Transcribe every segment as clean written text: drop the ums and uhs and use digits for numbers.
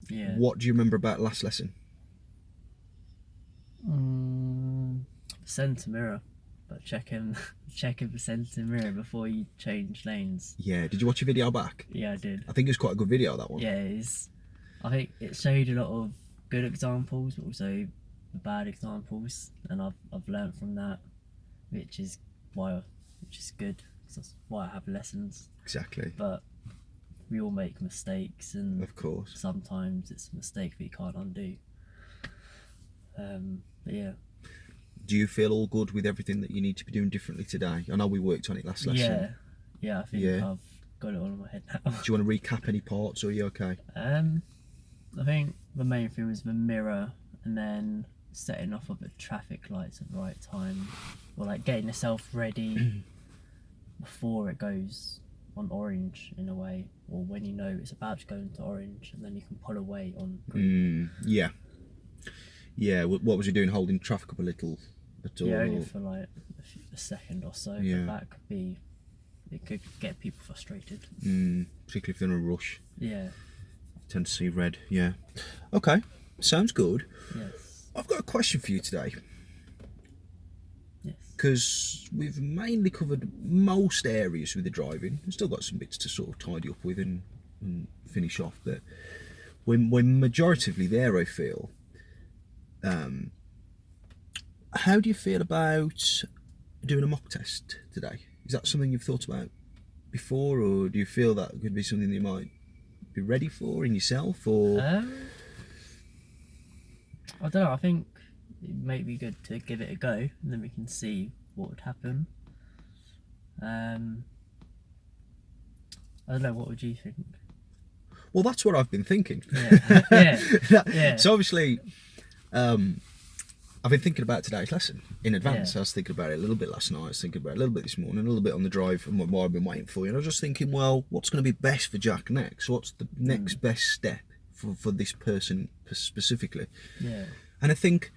Yeah. What do you remember about last lesson? Centre mirror, but checking the centre mirror before you change lanes. Yeah, did you watch a video back? Yeah, I did. I think it's quite a good video, that one. Yeah, it is. I think it showed a lot of good examples, but also the bad examples, and I've learned from that, which is good. 'Cause that's why I have lessons. Exactly. But we all make mistakes, and Of course. sometimes it's a mistake that you can't undo. But yeah. Do you feel all good with everything that you need to be doing differently today? I know we worked on it last lesson. Yeah, I think I've got it all in my head now. Do you want to recap any parts, or are you okay? I think the main thing was the mirror, and then setting off of the traffic lights at the right time, or like getting yourself ready before it goes on orange in a way, or when you know it's about to go into orange, and then you can pull away on green. Yeah. What was you doing, holding traffic up a little at all? Yeah, only for like a second or so. Yeah. But it could get people frustrated. Particularly if they're in a rush. Yeah. Tend to see red. Yeah. Okay, sounds good. Yes. I've got a question for you today, Yes. because we've mainly covered most areas with the driving. We've still got some bits to sort of tidy up with and finish off, but we're majoritively there, I feel. How do you feel about doing a mock test today? Is that something you've thought about before, or do you feel that could be something that you might be ready for in yourself, or? I don't know. I think it may be good to give it a go, and then we can see what would happen. I don't know. What would you think? Well, that's what I've been thinking. Yeah. So obviously, I've been thinking about today's lesson in advance. Yeah. I was thinking about it a little bit last night. I was thinking about it a little bit this morning, a little bit on the drive, and what I've been waiting for. And I was just thinking, well, what's going to be best for Jack next? What's the next best step for this person specifically? Yeah. And I think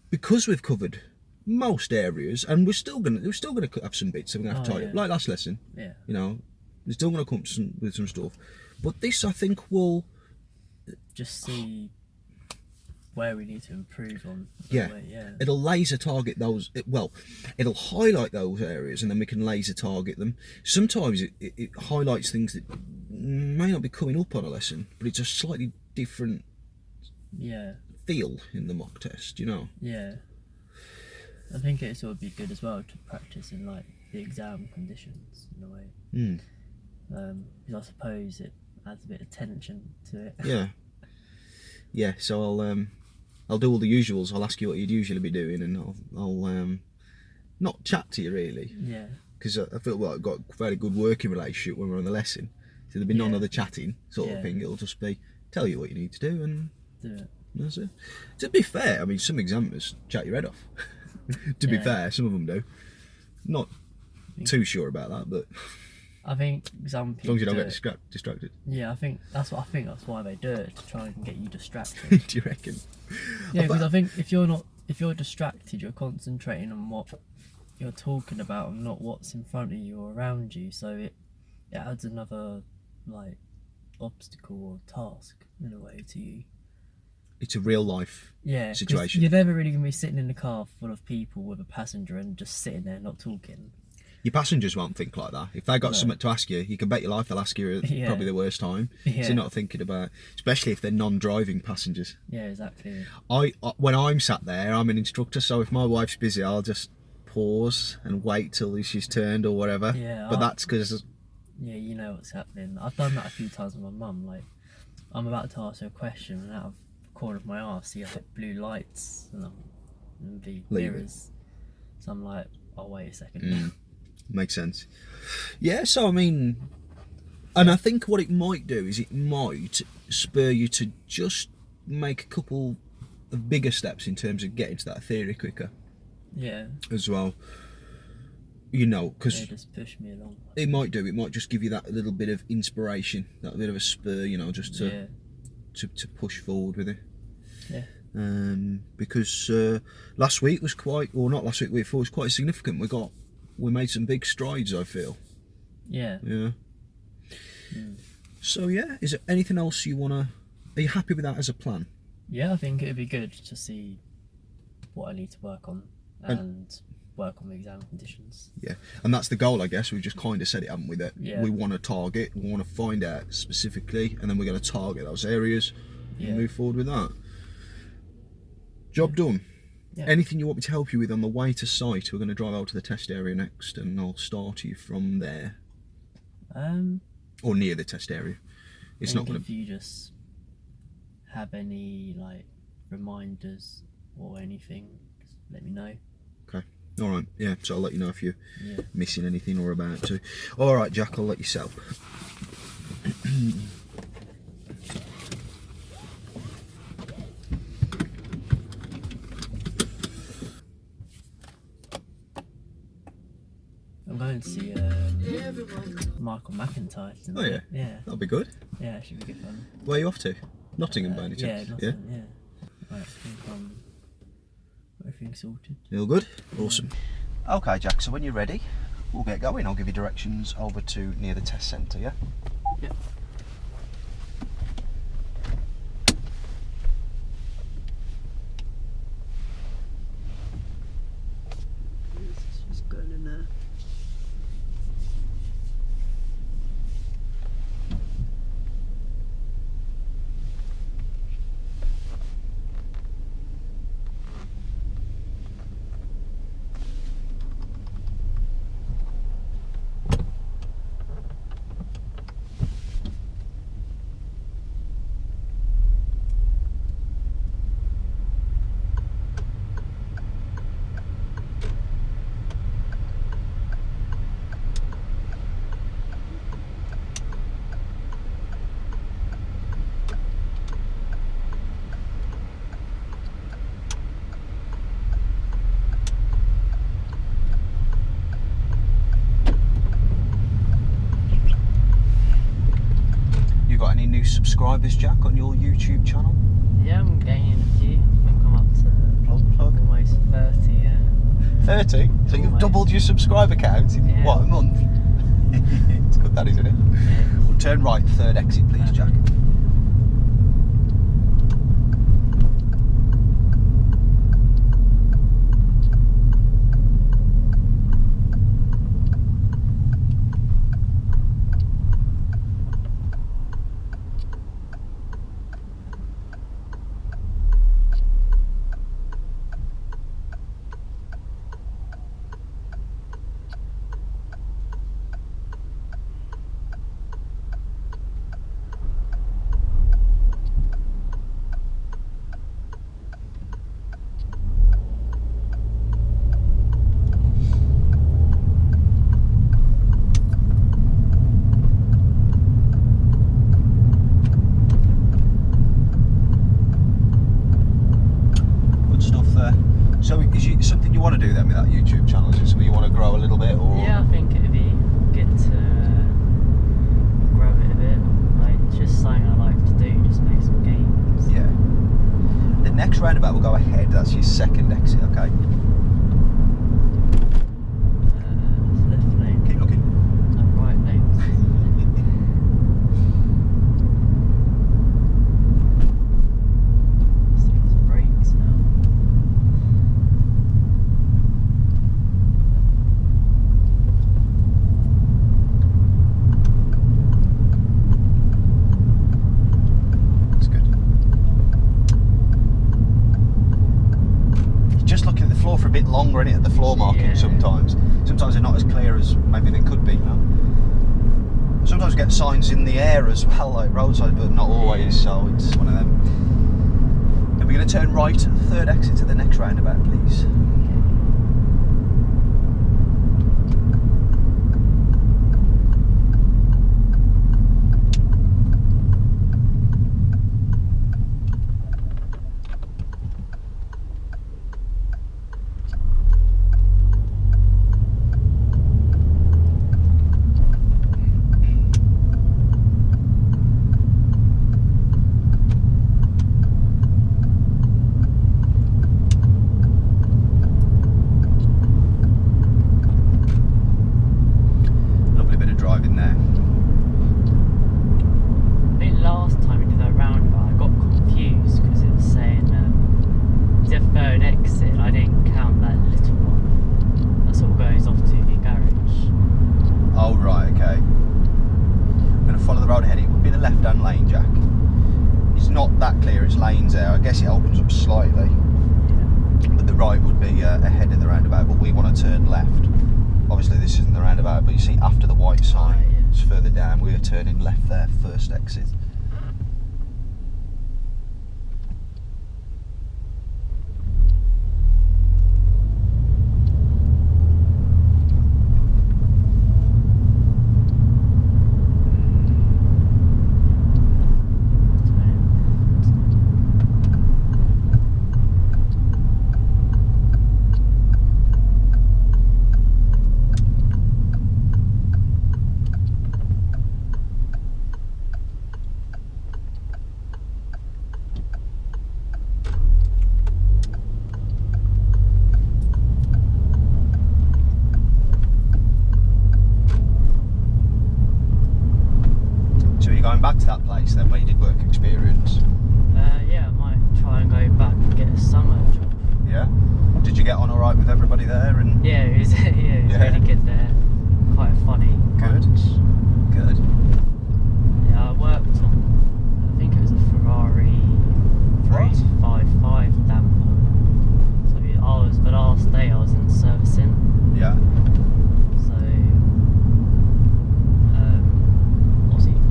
because we've covered most areas, and we're still gonna have some bits that we're gonna have to tidy up, like last lesson. Yeah. You know, we're still gonna come with some stuff, but this I think will just see where we need to improve on. Yeah. It'll laser target those. It'll highlight those areas, and then we can laser target them. Sometimes it highlights things that may not be coming up on a lesson, but it's a slightly different feel in the mock test, you know. Yeah. I think it would be good as well to practice in like the exam conditions in a way. Because I suppose it adds a bit of tension to it. Yeah. So I'll do all the usuals. I'll ask you what you'd usually be doing, and I'll not chat to you really. Yeah. Because I feel like I've got a very good working relationship when we're on the lesson. So there'll be none other chatting sort of thing. It'll just be tell you what you need to do and do it. That's it. To be fair, I mean, some examiners chat your head off. To be fair, some of them do. Not too sure about that, but I think some people. As long as you don't get distracted. Yeah, I think that's why they do it, to try and get you distracted. Do you reckon? Yeah, because I think if you're distracted, you're concentrating on what you're talking about and not what's in front of you or around you. So it adds another like obstacle or task in a way to you. It's a real life situation. You're never really going to be sitting in a car full of people with a passenger and just sitting there not talking. Your passengers won't think like that. If they got something to ask you, you can bet your life they'll ask you at probably the worst time. So you're not thinking about, especially if they're non-driving passengers. Yeah, exactly. When I'm sat there, I'm an instructor, so if my wife's busy, I'll just pause and wait till she's turned or whatever. Yeah, but that's because... Yeah, you know what's happening. I've done that a few times with my mum. Like, I'm about to ask her a question, and out of the corner of my arse, you have blue lights and the mirrors. So I'm like, oh, wait a second. Makes sense. Yeah, so I mean, and I think what it might do is it might spur you to just make a couple of bigger steps in terms of getting to that theory quicker. Yeah. As well. You know, because just push me along. It might do. It might just give you that little bit of inspiration, that bit of a spur, you know, just to push forward with it. Yeah. Because last week was quite, or not last week, week before was quite significant. We made some big strides, I feel. Yeah. Yeah. So yeah, is there anything else you want to Are you happy with that as a plan? Yeah, I think it'd be good to see what I need to work on and work on the exam conditions. Yeah, and that's the goal, I guess. We've just kind of said it, haven't we? That Yeah. we want to target, we want to find out specifically, and then we're going to target those areas and move forward with that. Job done. Yeah. Anything you want me to help you with on the way to site? We're going to drive out to the test area next, and I'll start you from there. Or near the test area. It's not going to. If you just have any like reminders or anything, just let me know. Okay. All right. Yeah. So I'll let you know if you're missing anything or about to. All right, Jack. I'll let you sell. I'm going to see Michael McIntyre tonight. Oh yeah. Yeah. That'll be good. Yeah, it should be good fun. Where are you off to? Nottingham, by any Yeah, chance? Nottingham, yeah. Right, I think everything's sorted. All good? Awesome. Okay, Jack, so when you're ready, we'll get going. I'll give you directions over to near the test centre, yeah? Yeah. It's just going in there. Got any new subscribers, Jack, on your YouTube channel? Yeah, I'm gaining a few. I think I'm up to Plug. almost 30, yeah. 30? So you've Almost. doubled your subscriber count in what, a month? It's good, that, isn't it? Yeah. Well, turn right, third exit, please, Jack. So is it something you want to do then with that YouTube channel? Is it something you want to grow a little bit? Or? Yeah, I think it'd be good to grow it a bit. Like, it's just something I like to do, just make some games. Yeah. The next roundabout will go ahead, that's your second exit, okay? Left lane. Keep looking. And right lane. These brakes now. That's good. You're just looking at the floor for a bit longer, innit, at the floor marking Yeah. sometimes. Sometimes they're not as clear as maybe they could be, you know? Sometimes we get signs in the air as well, like roadside, but not always, so it's one of them. And we're going to turn right at the third exit to the next roundabout, please. not that clear. It's lanes there. I guess it opens up slightly, but the right would be ahead of the roundabout. But we want to turn left. Obviously, this isn't the roundabout, but you see after the white sign, it's further down. We are turning left there, first exit. Going back to that place then where you did work experience? Yeah, I might try and go back and get a summer job. Yeah? Did you get on alright with everybody there? And yeah, it was, really good there. Quite funny. Good. Good. Yeah, I worked on, I think it was a Ferrari 355 damper. So I was, the last day I was in servicing. Yeah. So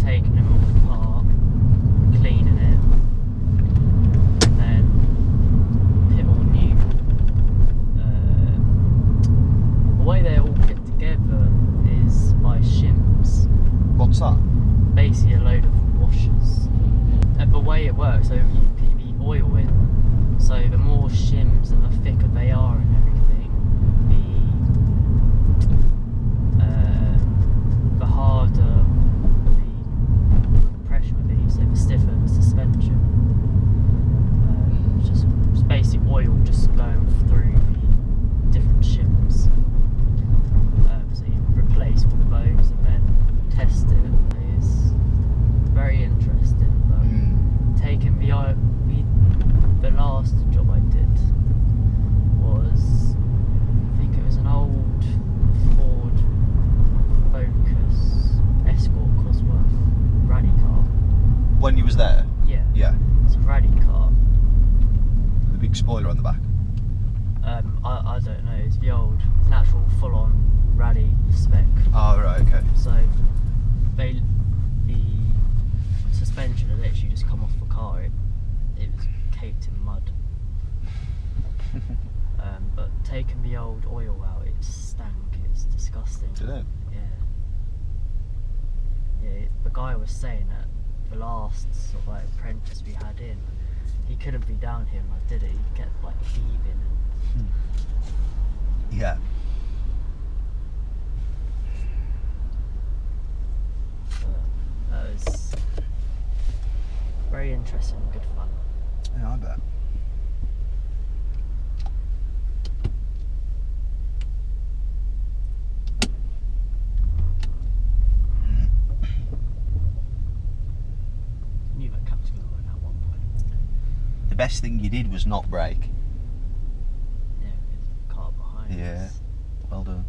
taking them all apart, cleaning it, and then hit all new. The way they all get together is by shims. What's that? Basically a load of washers. And the way it works, so you put the oil in, so the more shims and the thicker they are and everything, the harder so the stiffer the suspension. It's basic oil just going through the different shims. So you replace all of those and then test it. It's very interesting. But taking the last job I did was, I think it was an old Ford Focus Escort Cosworth rally car. When you was there? Yeah. Yeah. It's a rally car. The big spoiler on the back? I don't know, it's an actual full-on rally spec. Oh, right, okay. So, the suspension had literally just come off the car, it was caked in mud. But taking the old oil out, it stank, it's disgusting. Did it? Yeah. Yeah, the guy was saying that the last sort of like apprentice we had in, he couldn't be down here when I did it. He kept like heaving and yeah. That was very interesting and good fun. Yeah, I bet. The best thing you did was not brake. Yeah, with the car behind us. Well done.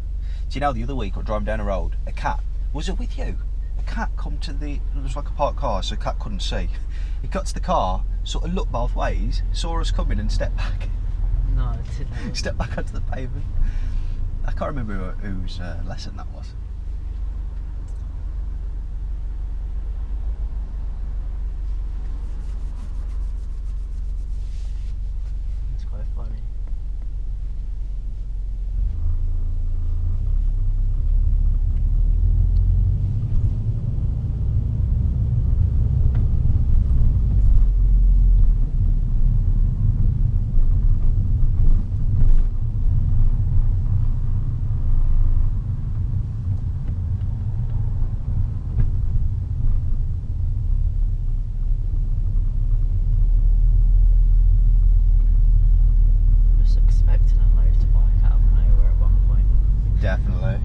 Do you know, the other week I was driving down a road, a cat, was it with you? A cat come to it was like a parked car, so the cat couldn't see. He got to the car, sort of looked both ways, saw us coming and stepped back. No, I didn't. Stepped back onto the pavement. I can't remember whose lesson that was. It's quite funny. Definitely.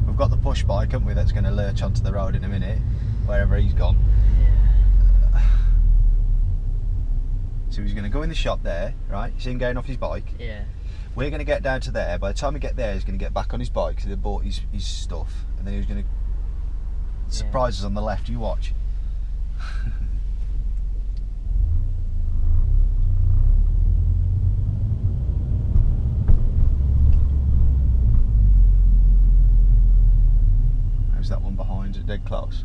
We've got the push bike, haven't we, that's going to lurch onto the road in a minute, wherever he's gone. Yeah. So he's going to go in the shop there, right? You see him getting off his bike? Yeah. We're going to get down to there. By the time we get there, he's going to get back on his bike, so they bought his stuff, and then he was going to surprise us on the left. You watch. dead close?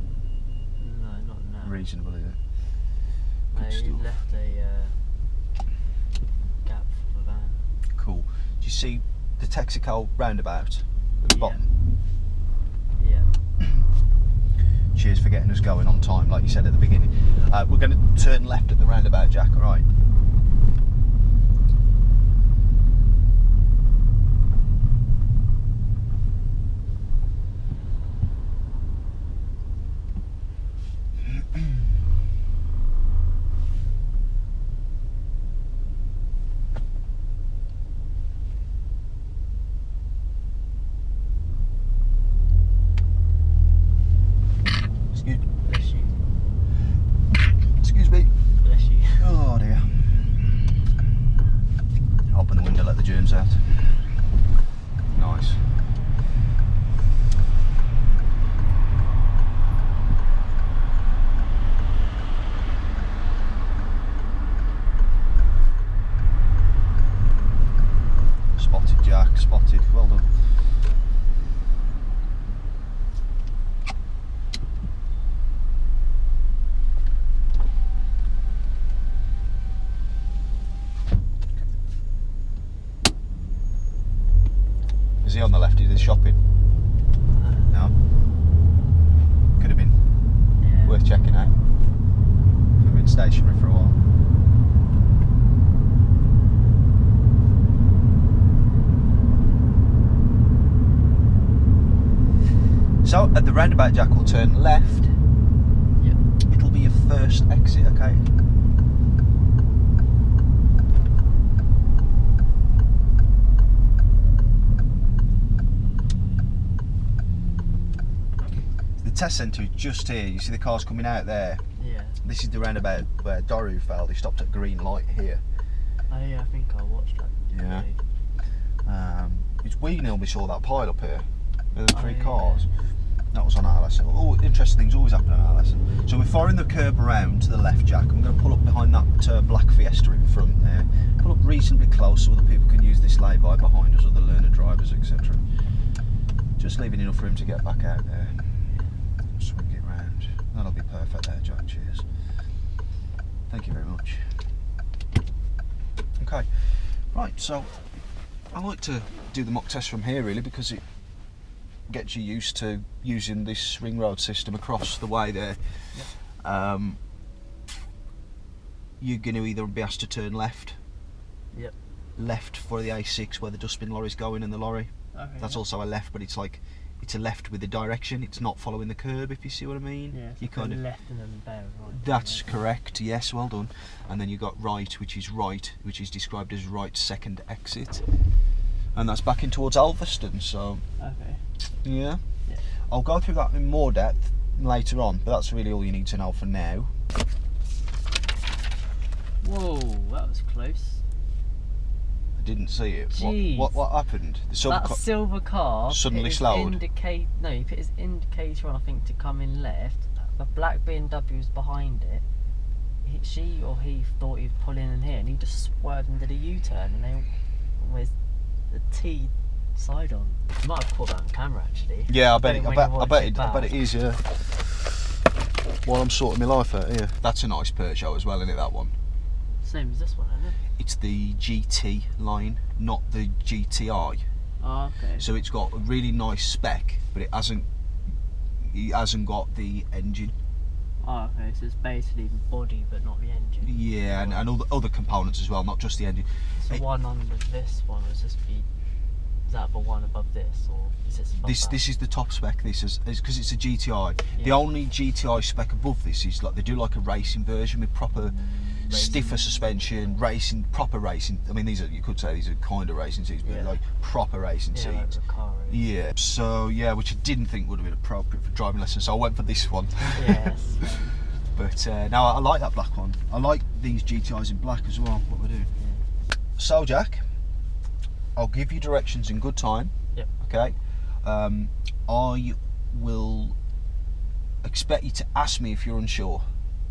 No, not now. Reasonable, is it? No, Good he stuff. left a gap for the van. Cool. Do you see the Texaco roundabout at the Yeah. bottom? Yeah. Cheers for getting us going on time, like you said at the beginning. We're going to turn left at the roundabout, Jack, alright? Bless you. Excuse me. Bless you. Oh dear. Open the window, let the germs out. Nice. Spotted, Jack, spotted. Well done. Is he on the left? Is he shopping? No. Could have been. Yeah. Worth checking out. We've been stationary for a while. So at the roundabout, Jack, will turn left. Yep. It'll be your first exit, okay? The test centre is just here. You see the cars coming out there. Yeah. This is the roundabout where Doru fell. They stopped at green light here. Oh yeah, I think I watched that. Yeah. We normally saw that pile up here. With the three Oh, cars. That was on our lesson. Oh, interesting things always happen on our lesson. So we're following the curb around to the left, Jack. I'm going to pull up behind that black Fiesta in front there. Pull up reasonably close so other people can use this lay-by behind us, other learner drivers, etc. Just leaving enough room to get back out there. Swing it round. That'll be perfect there, Jack. Cheers. Thank you very much. Okay. Right, so I like to do the mock test from here really because it gets you used to using this ring road system across the way there. Yep. You're going to either be asked to turn left, Yep. left for the A6 where the dustbin lorry's going and the lorry. Okay. That's yeah. also a left, but it's like it's a left with a direction. It's not following the curb, if you see what I mean. Yeah. It's You like kind a of. left and then bear right. That's correct. Yes, well done. And then you got right, which is described as right second exit, and that's back in towards Alveston. So Okay. yeah. Yeah. I'll go through that in more depth later on, but that's really all you need to know for now. Whoa, that was close. I didn't see it. Jeez. What happened? The That silver car suddenly put his slowed? he put his indicator on, I think, to come in left. The black BMW was behind it. She or he thought he'd pull in here, and he just swerved and did a U-turn, and they with the T side on. You might have caught that on camera actually. Yeah, I When you watch bet back. it is. Yeah. While I'm sorting my life out here, that's a nice Peugeot as well, isn't it? That one. Same as this one, isn't it? It's the GT line, not the GTI. Oh, okay. So it's got a really nice spec, but it hasn't got the engine. Oh, okay. So it's basically the body, but not the engine. Yeah, and other components as well, not just the engine. So It- one under this one was just be. Is that the one above this, or is this above that? This is the top spec. This is because it's a GTI. The Yeah. only GTI spec above this is like they do like a racing version with proper stiffer suspension, proper racing. I mean, you could say these are kind of racing seats, but Yeah. like proper racing Yeah, like seats. the car is. Yeah. So yeah, which I didn't think would have been appropriate for driving lessons, so I went for this one. Yes. But no, I like that black one. I like these GTIs in black as well. What we're doing. So Jack, I'll give you directions in good time. Yep. Okay. I will expect you to ask me if you're unsure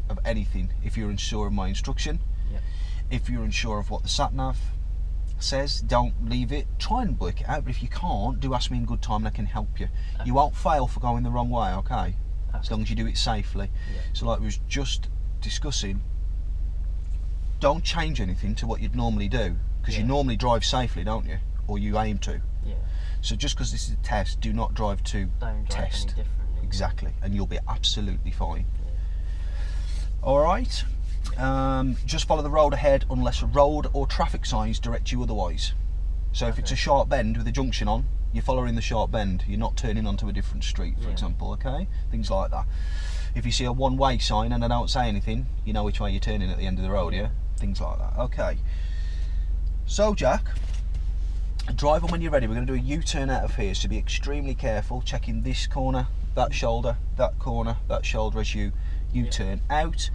of anything. If you're unsure of my instruction. Yep. If you're unsure of what the sat nav says, don't leave it. Try and work it out. But if you can't, do ask me in good time, and I can help you. Okay. You won't fail for going the wrong way. Okay. as long as you do it safely. Yeah. So like we was just discussing, don't change anything to what you'd normally do, because you Yeah. normally drive safely, don't you? Or you aim to. Yeah. So just because this is a test, do not drive to Don't drive test. any differently. Exactly, and you'll be absolutely fine. Yeah. Alright, just follow the road ahead unless road or traffic signs direct you otherwise. So if it's a Okay. sharp bend with a junction on, you're following the sharp bend, you're not turning onto a different street, for Yeah. example, okay? Things like that. If you see a one-way sign and I don't say anything, you know which way you're turning at the end of the road, yeah? Things like that, okay. So Jack, drive on when you're ready. We're going to do a U-turn out of here, so be extremely careful, checking this corner, that shoulder, that corner, that shoulder as you U-turn out.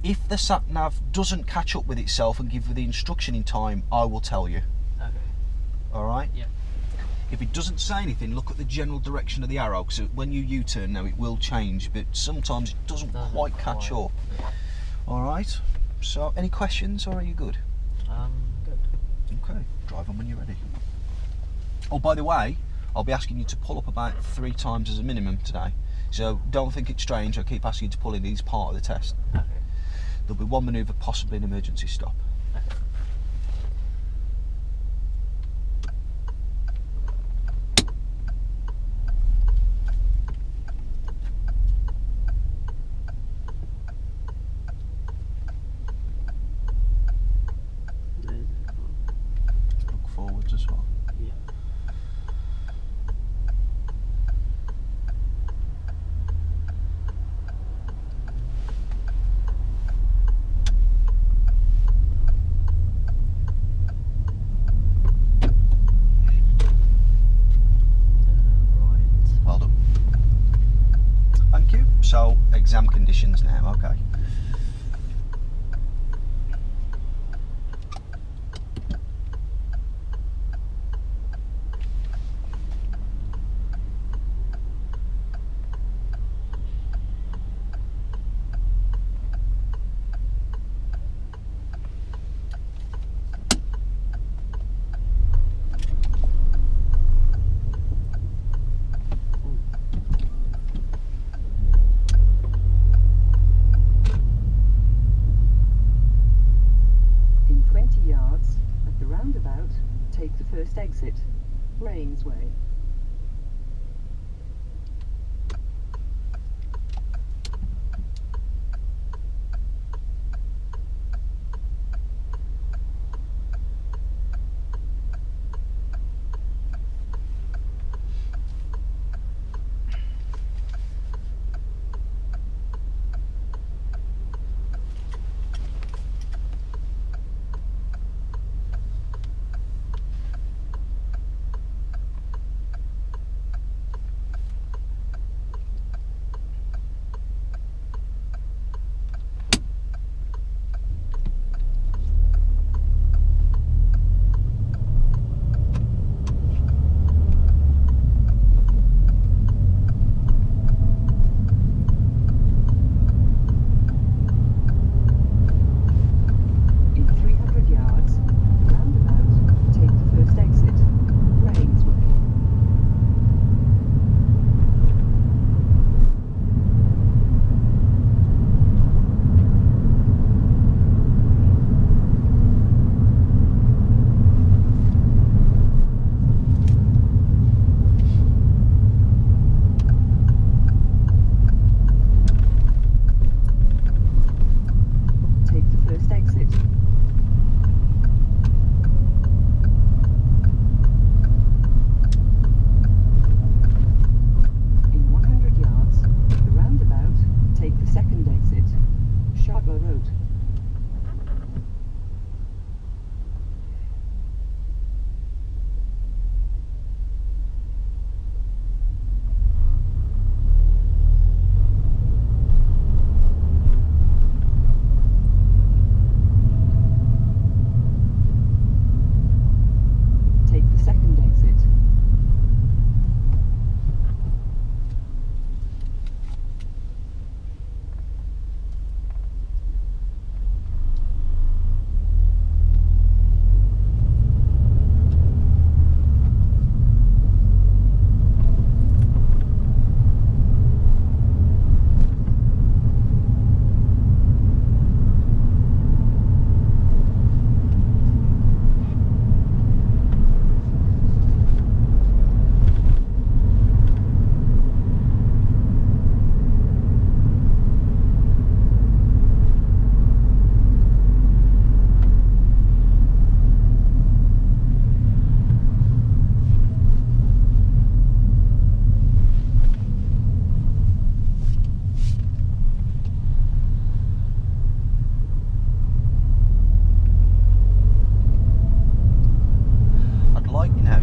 If the sat-nav doesn't catch up with itself and give you the instruction in time, I will tell you. Okay. Alright? Yeah. If it doesn't say anything, look at the general direction of the arrow, because when you U-turn now it will change, but sometimes it doesn't quite catch up. Yeah. Alright, so any questions or are you good? Good. Okay, drive on when you're ready. Oh, by the way, I'll be asking you to pull up about 3 times as a minimum today, so don't think it's strange. I keep asking you to pull in, it's part of the test. Okay. There'll be one manoeuvre, possibly an emergency stop. Okay. Look forwards as well. Yeah. Right. Well done. Thank you. So, exam conditions now, okay. In 20 yards, at the roundabout, take the first exit, Rains Way.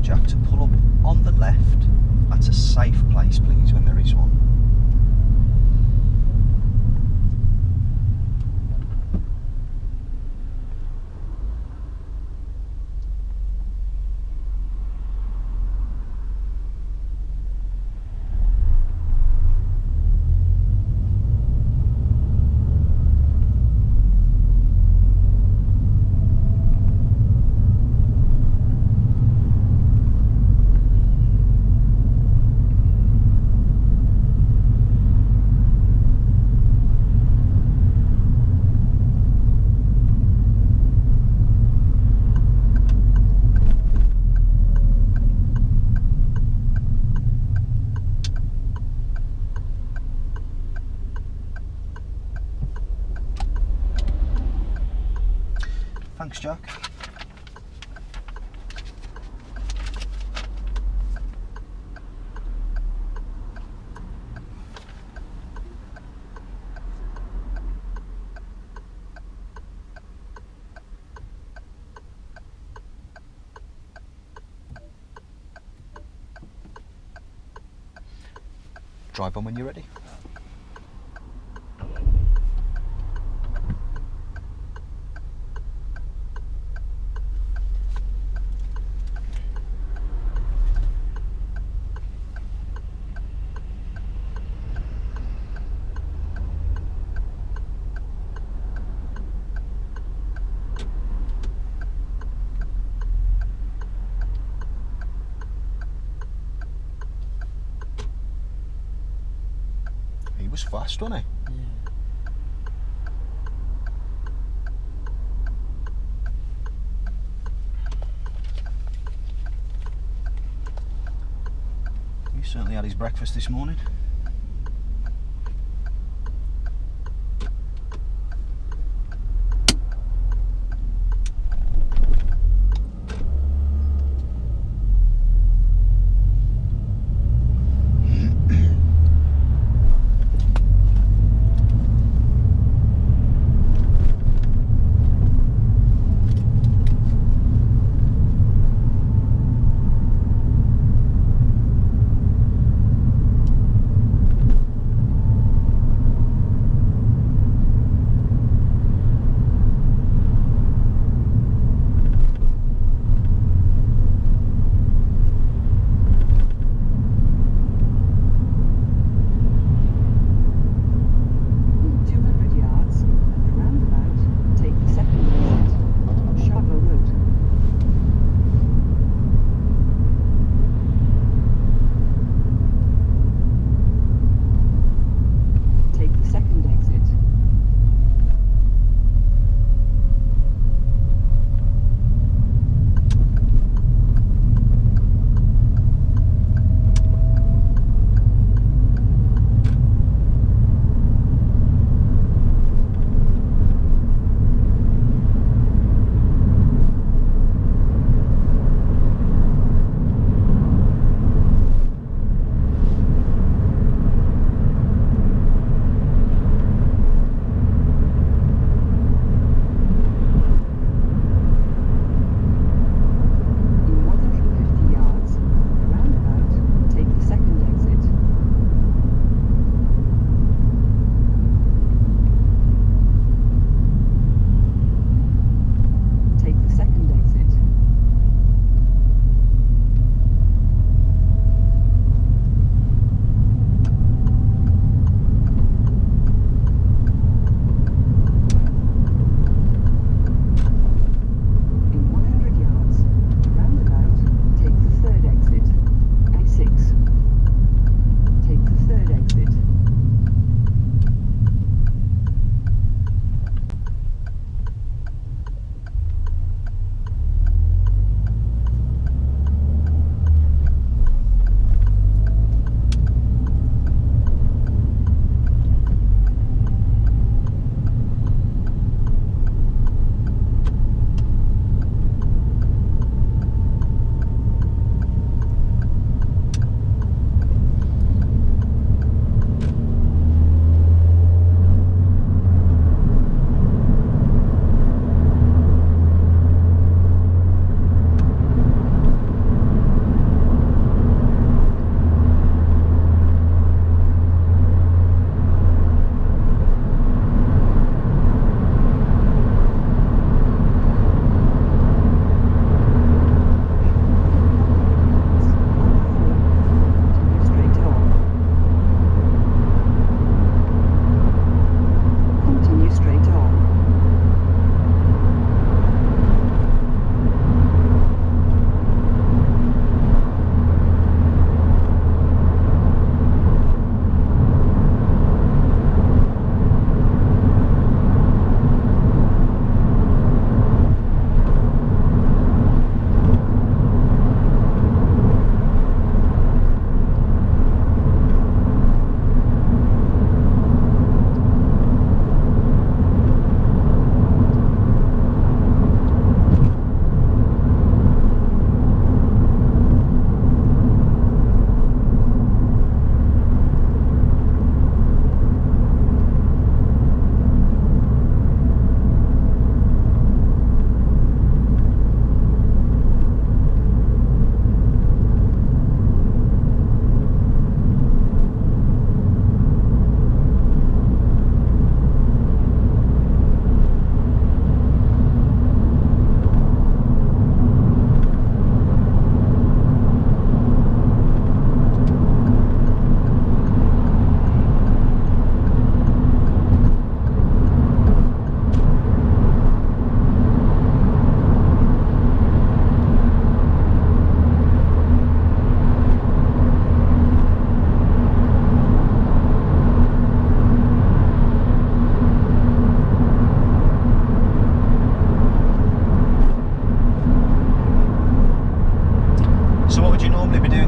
Jack, to pull up on the left at a safe place, please, when there is one. Thanks, Jack. Drive on when you're ready. He was fast, wasn't he? Yeah. He certainly had his breakfast this morning.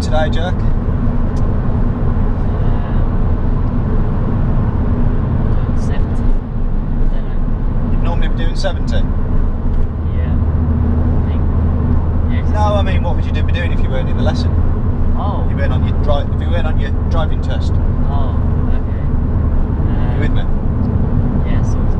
today, Jack? Doing 70. I don't know. You'd normally be doing 70? Yeah. I think. Yeah, 'cause No, I mean, what would you be doing if you weren't in the lesson? Oh. If you weren't on your driving test? Oh, okay. You with me? Yeah, sort of.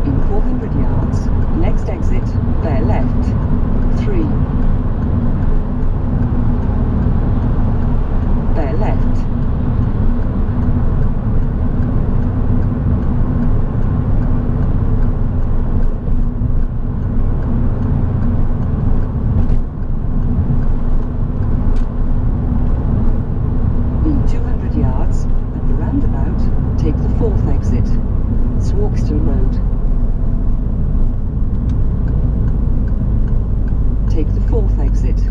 In 400 yards, next exit, bear left. 3. Bear left. In 200 yards, at the roundabout, take the 4th exit. Swarkston Road. Take the 4th exit.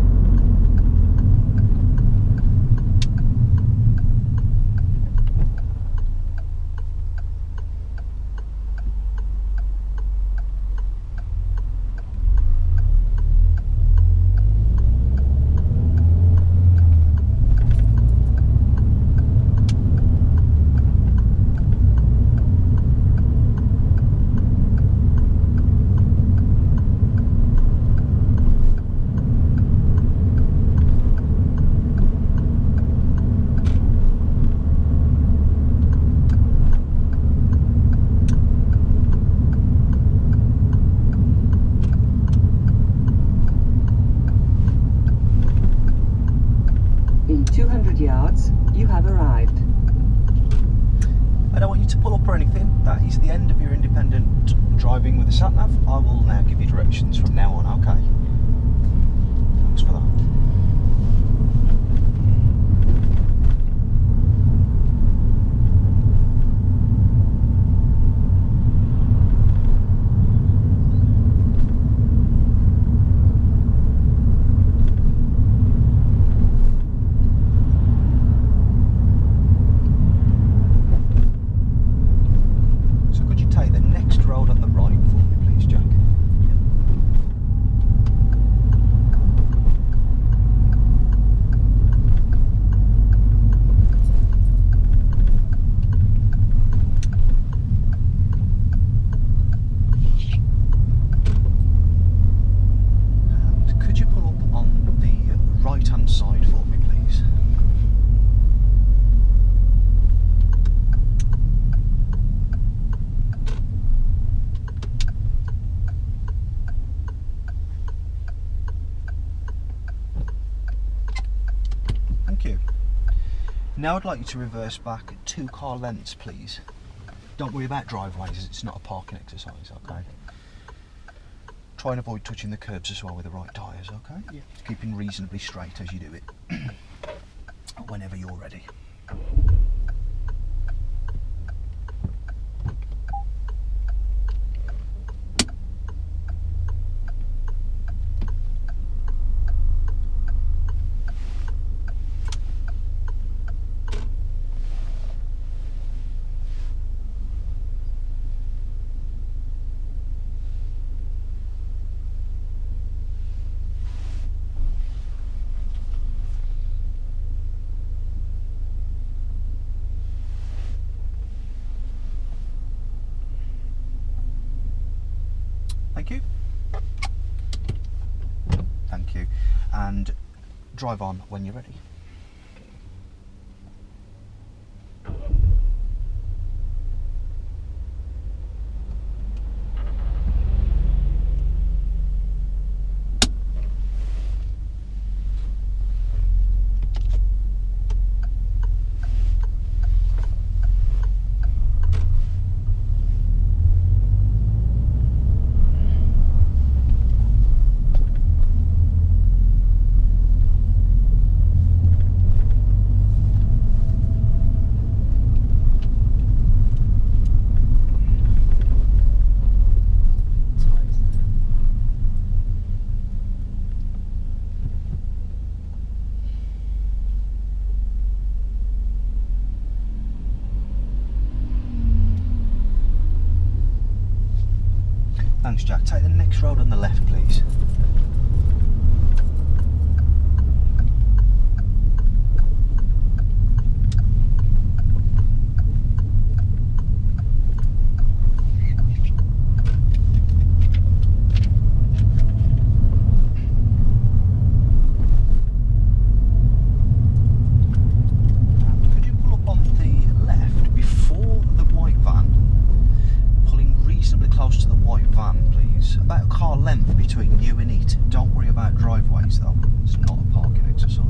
In 200 yards, you have arrived. I don't want you to pull up or anything. That is the end of your independent driving with the sat-nav. I will now give you directions from now on, okay? Thanks for that. So could you take the next road on the right for me, please, Jack? And could you pull up on the right-hand side for me, please? Thank you. Now I'd like you to reverse back 2 car lengths, please. Don't worry about driveways, it's not a parking exercise, okay? Try and avoid touching the curbs as well with the right tyres, okay? Yeah. Keeping reasonably straight as you do it. Whenever you're ready. Thank you. Thank you. And drive on when you're ready. Thanks, Jack. Take the next road on the left, please. Could you pull up on the left before the white van? Pulling reasonably close to the white van, please. About a car length between you and it. Don't worry about driveways though. It's not a parking exercise.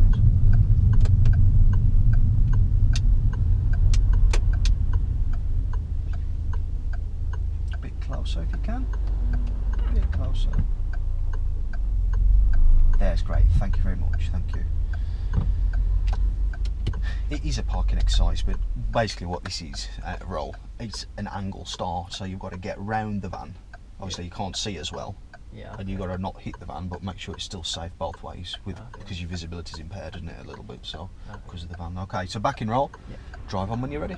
A bit closer if you can. A bit closer. There's great. Thank you very much. Thank you. It is a parking exercise, but basically what this is at a roll, it's an angle start, so you've got to get round the van. Obviously you can't see as well, Yeah. and you've got to not hit the van, but make sure it's still safe both ways, with Okay. because your visibility is impaired, isn't it, a little bit, so Okay. because of the van. Okay, so back in roll, Yeah. drive on when you're ready.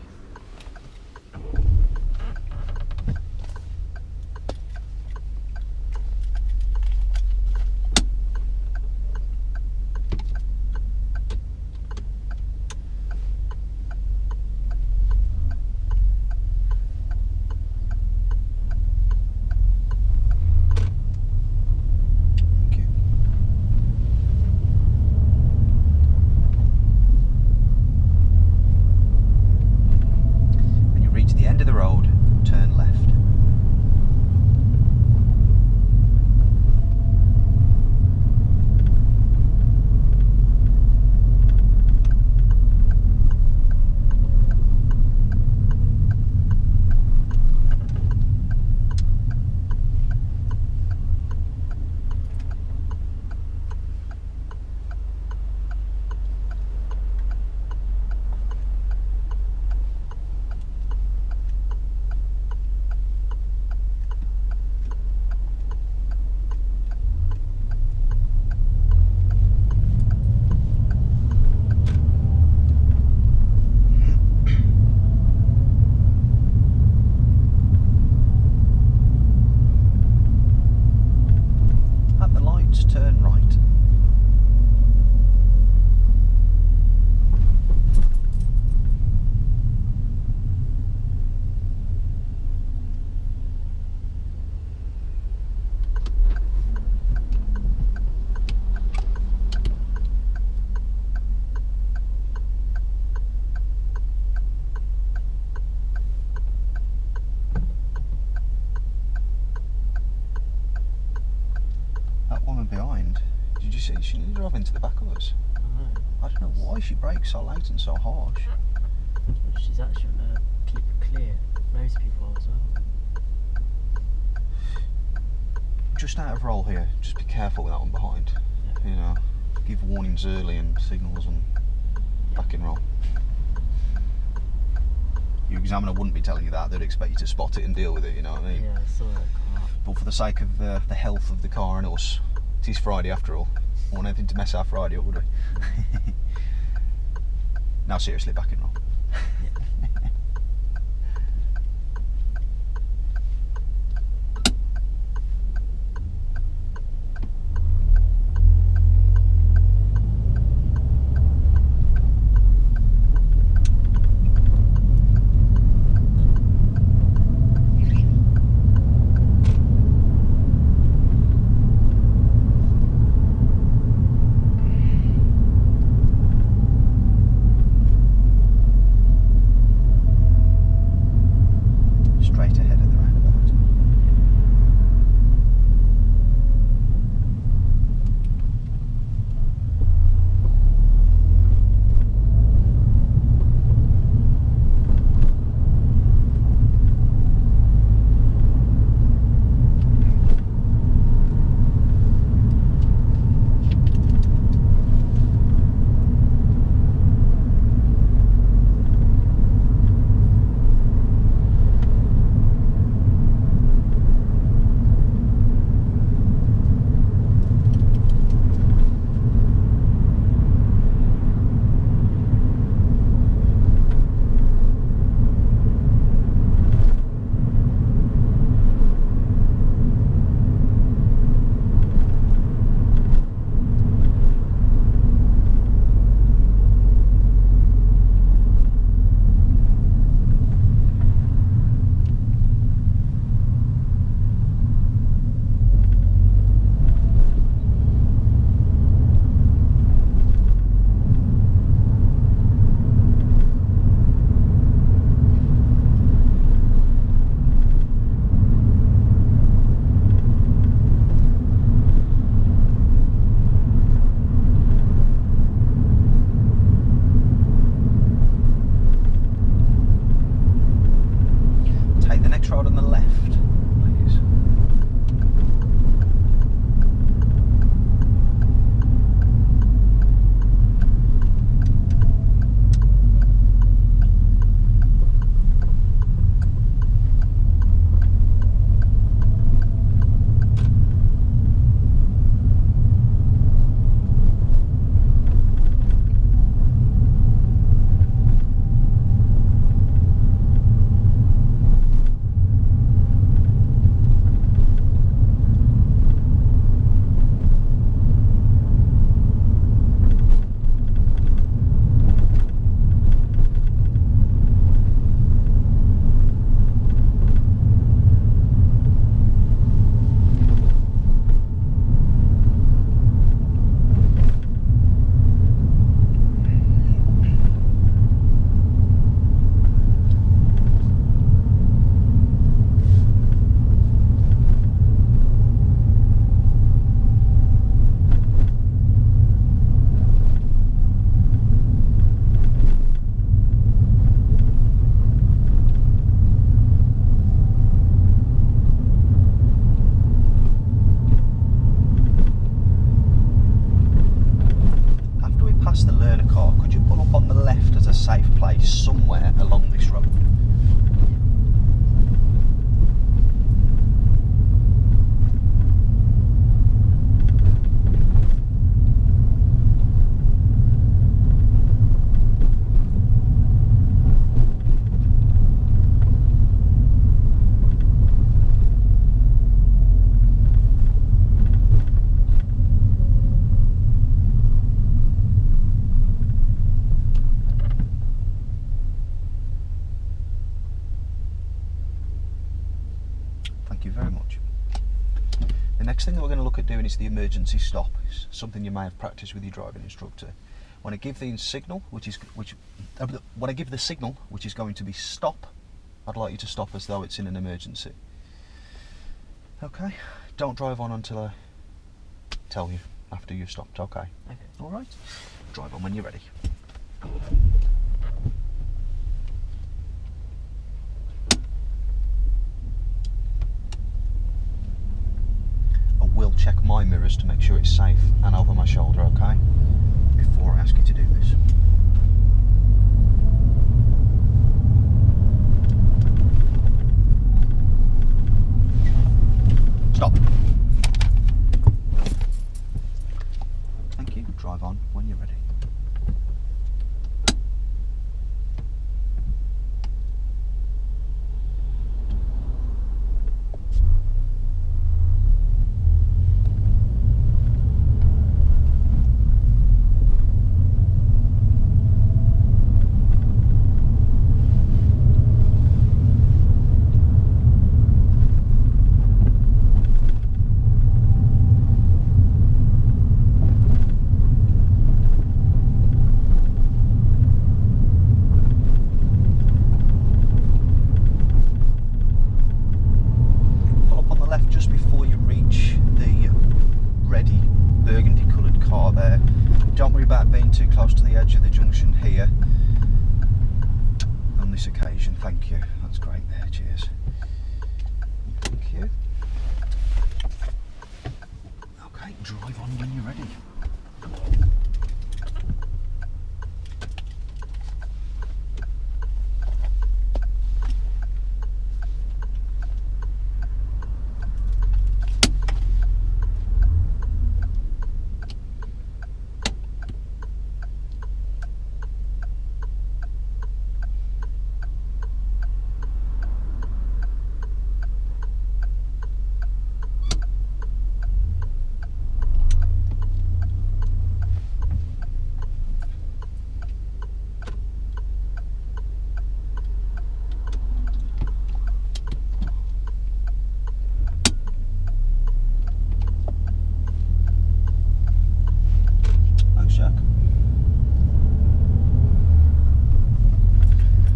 Thank you. When you reach the end of the road, turn left. At the lights, turn right. That woman behind, did you see? She nearly drove into the back of us. I know. I don't know why she brakes so late and so harsh. She's actually going to keep it clear. Most people as well. Just out of roll here, just be careful with that one behind. Yeah. You know, give warnings early and signals and back in roll. Your examiner wouldn't be telling you that, they'd expect you to spot it and deal with it, you know what I mean? Yeah, I saw that car. But for the sake of the health of the car and us, it is Friday after all. We want anything to mess our Friday up, would we? Now seriously, back in roll. left, please. Safe place somewhere along this road. Thank you very much. The next thing that we're going to look at doing is the emergency stop. It's something you may have practiced with your driving instructor. When I give the signal, when I give the signal, which is going to be stop, I'd like you to stop as though it's in an emergency. Okay? Don't drive on until I tell you after you've stopped. Okay? Okay. All right. Drive on when you're ready. Will check my mirrors to make sure it's safe and over my shoulder, okay? Before I ask you to do this. Stop. Thank you. Drive on when you're ready. Don't worry about being too close to the edge of the junction here on this occasion. Thank you. That's great there. Cheers. Thank you. Okay, drive on when you're ready.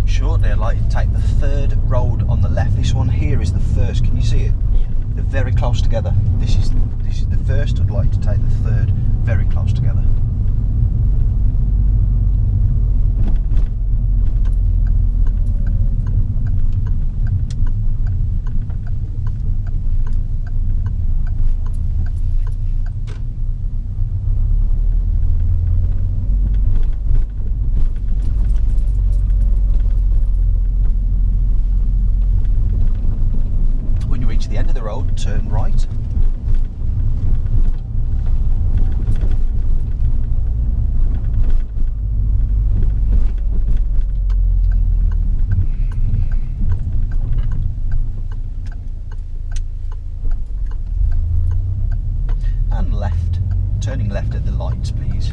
Shortly I'd like you to take the third road on the left. This one here is the first. Can you see it? Yeah. They're very close together. This is the first. I'd like to take the third very close together. the road, turn right. And left. Turning left at the lights, please.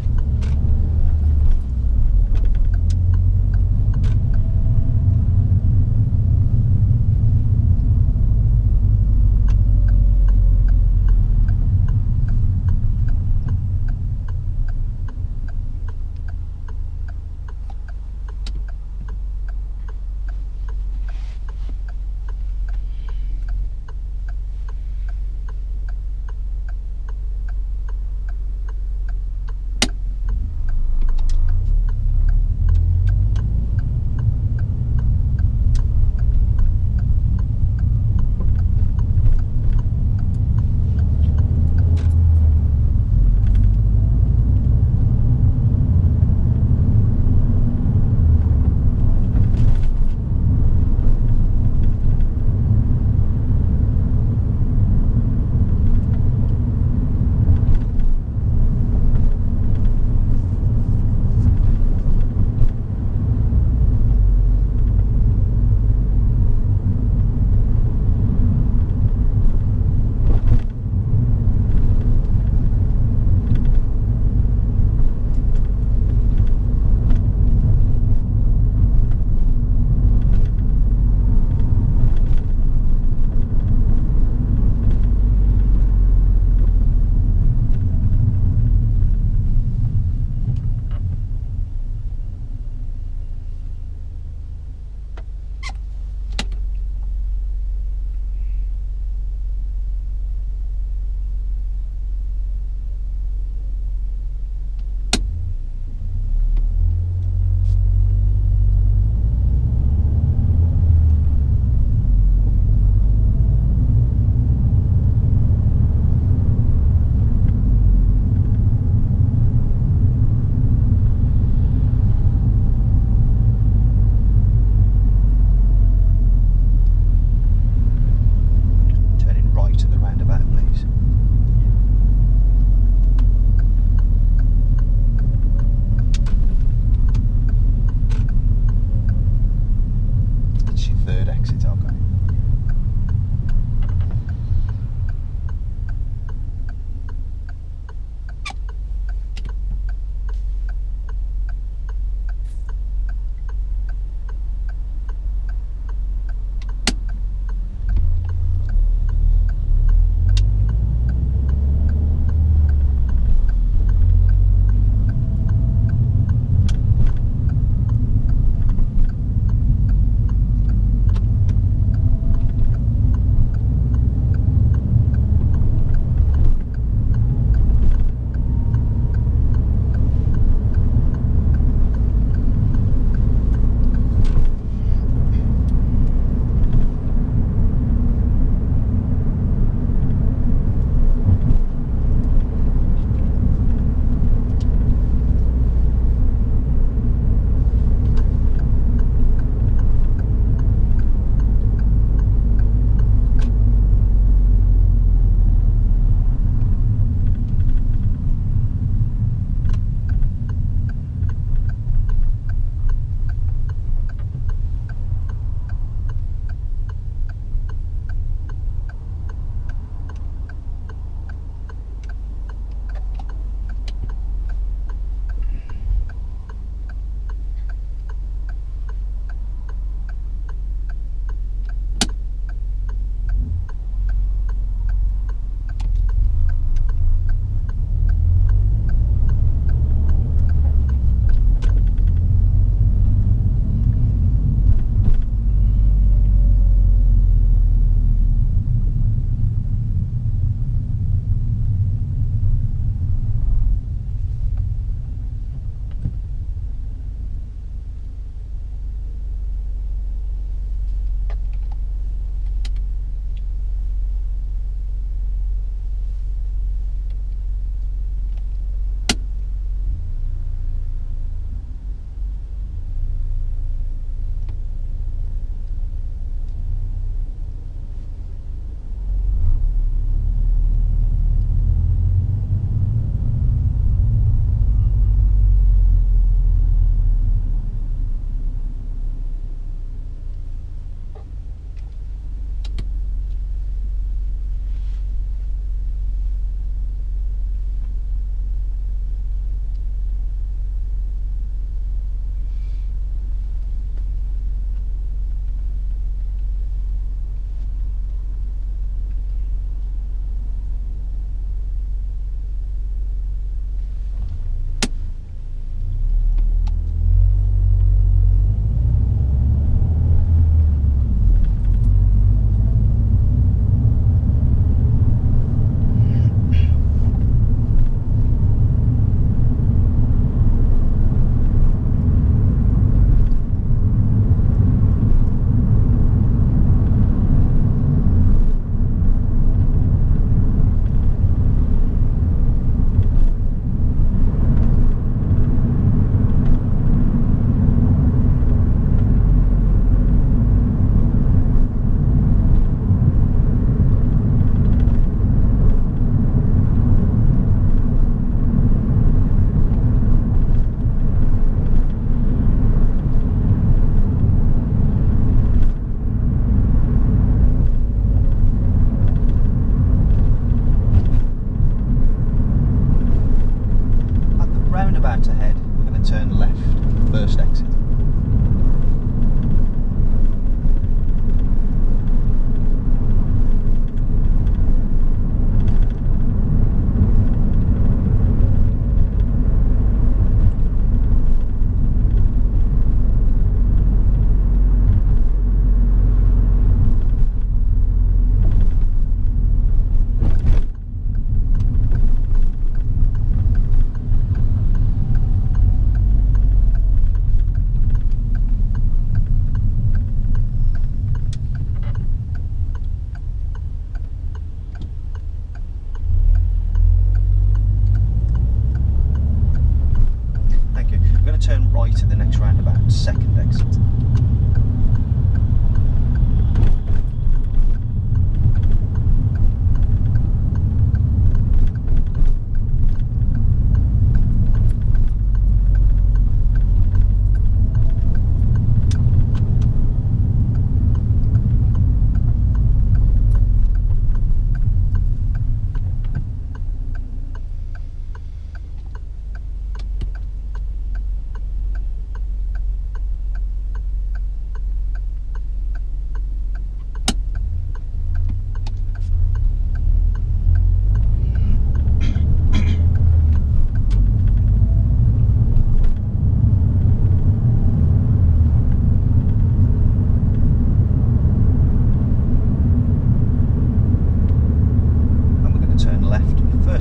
right at the next roundabout, second exit.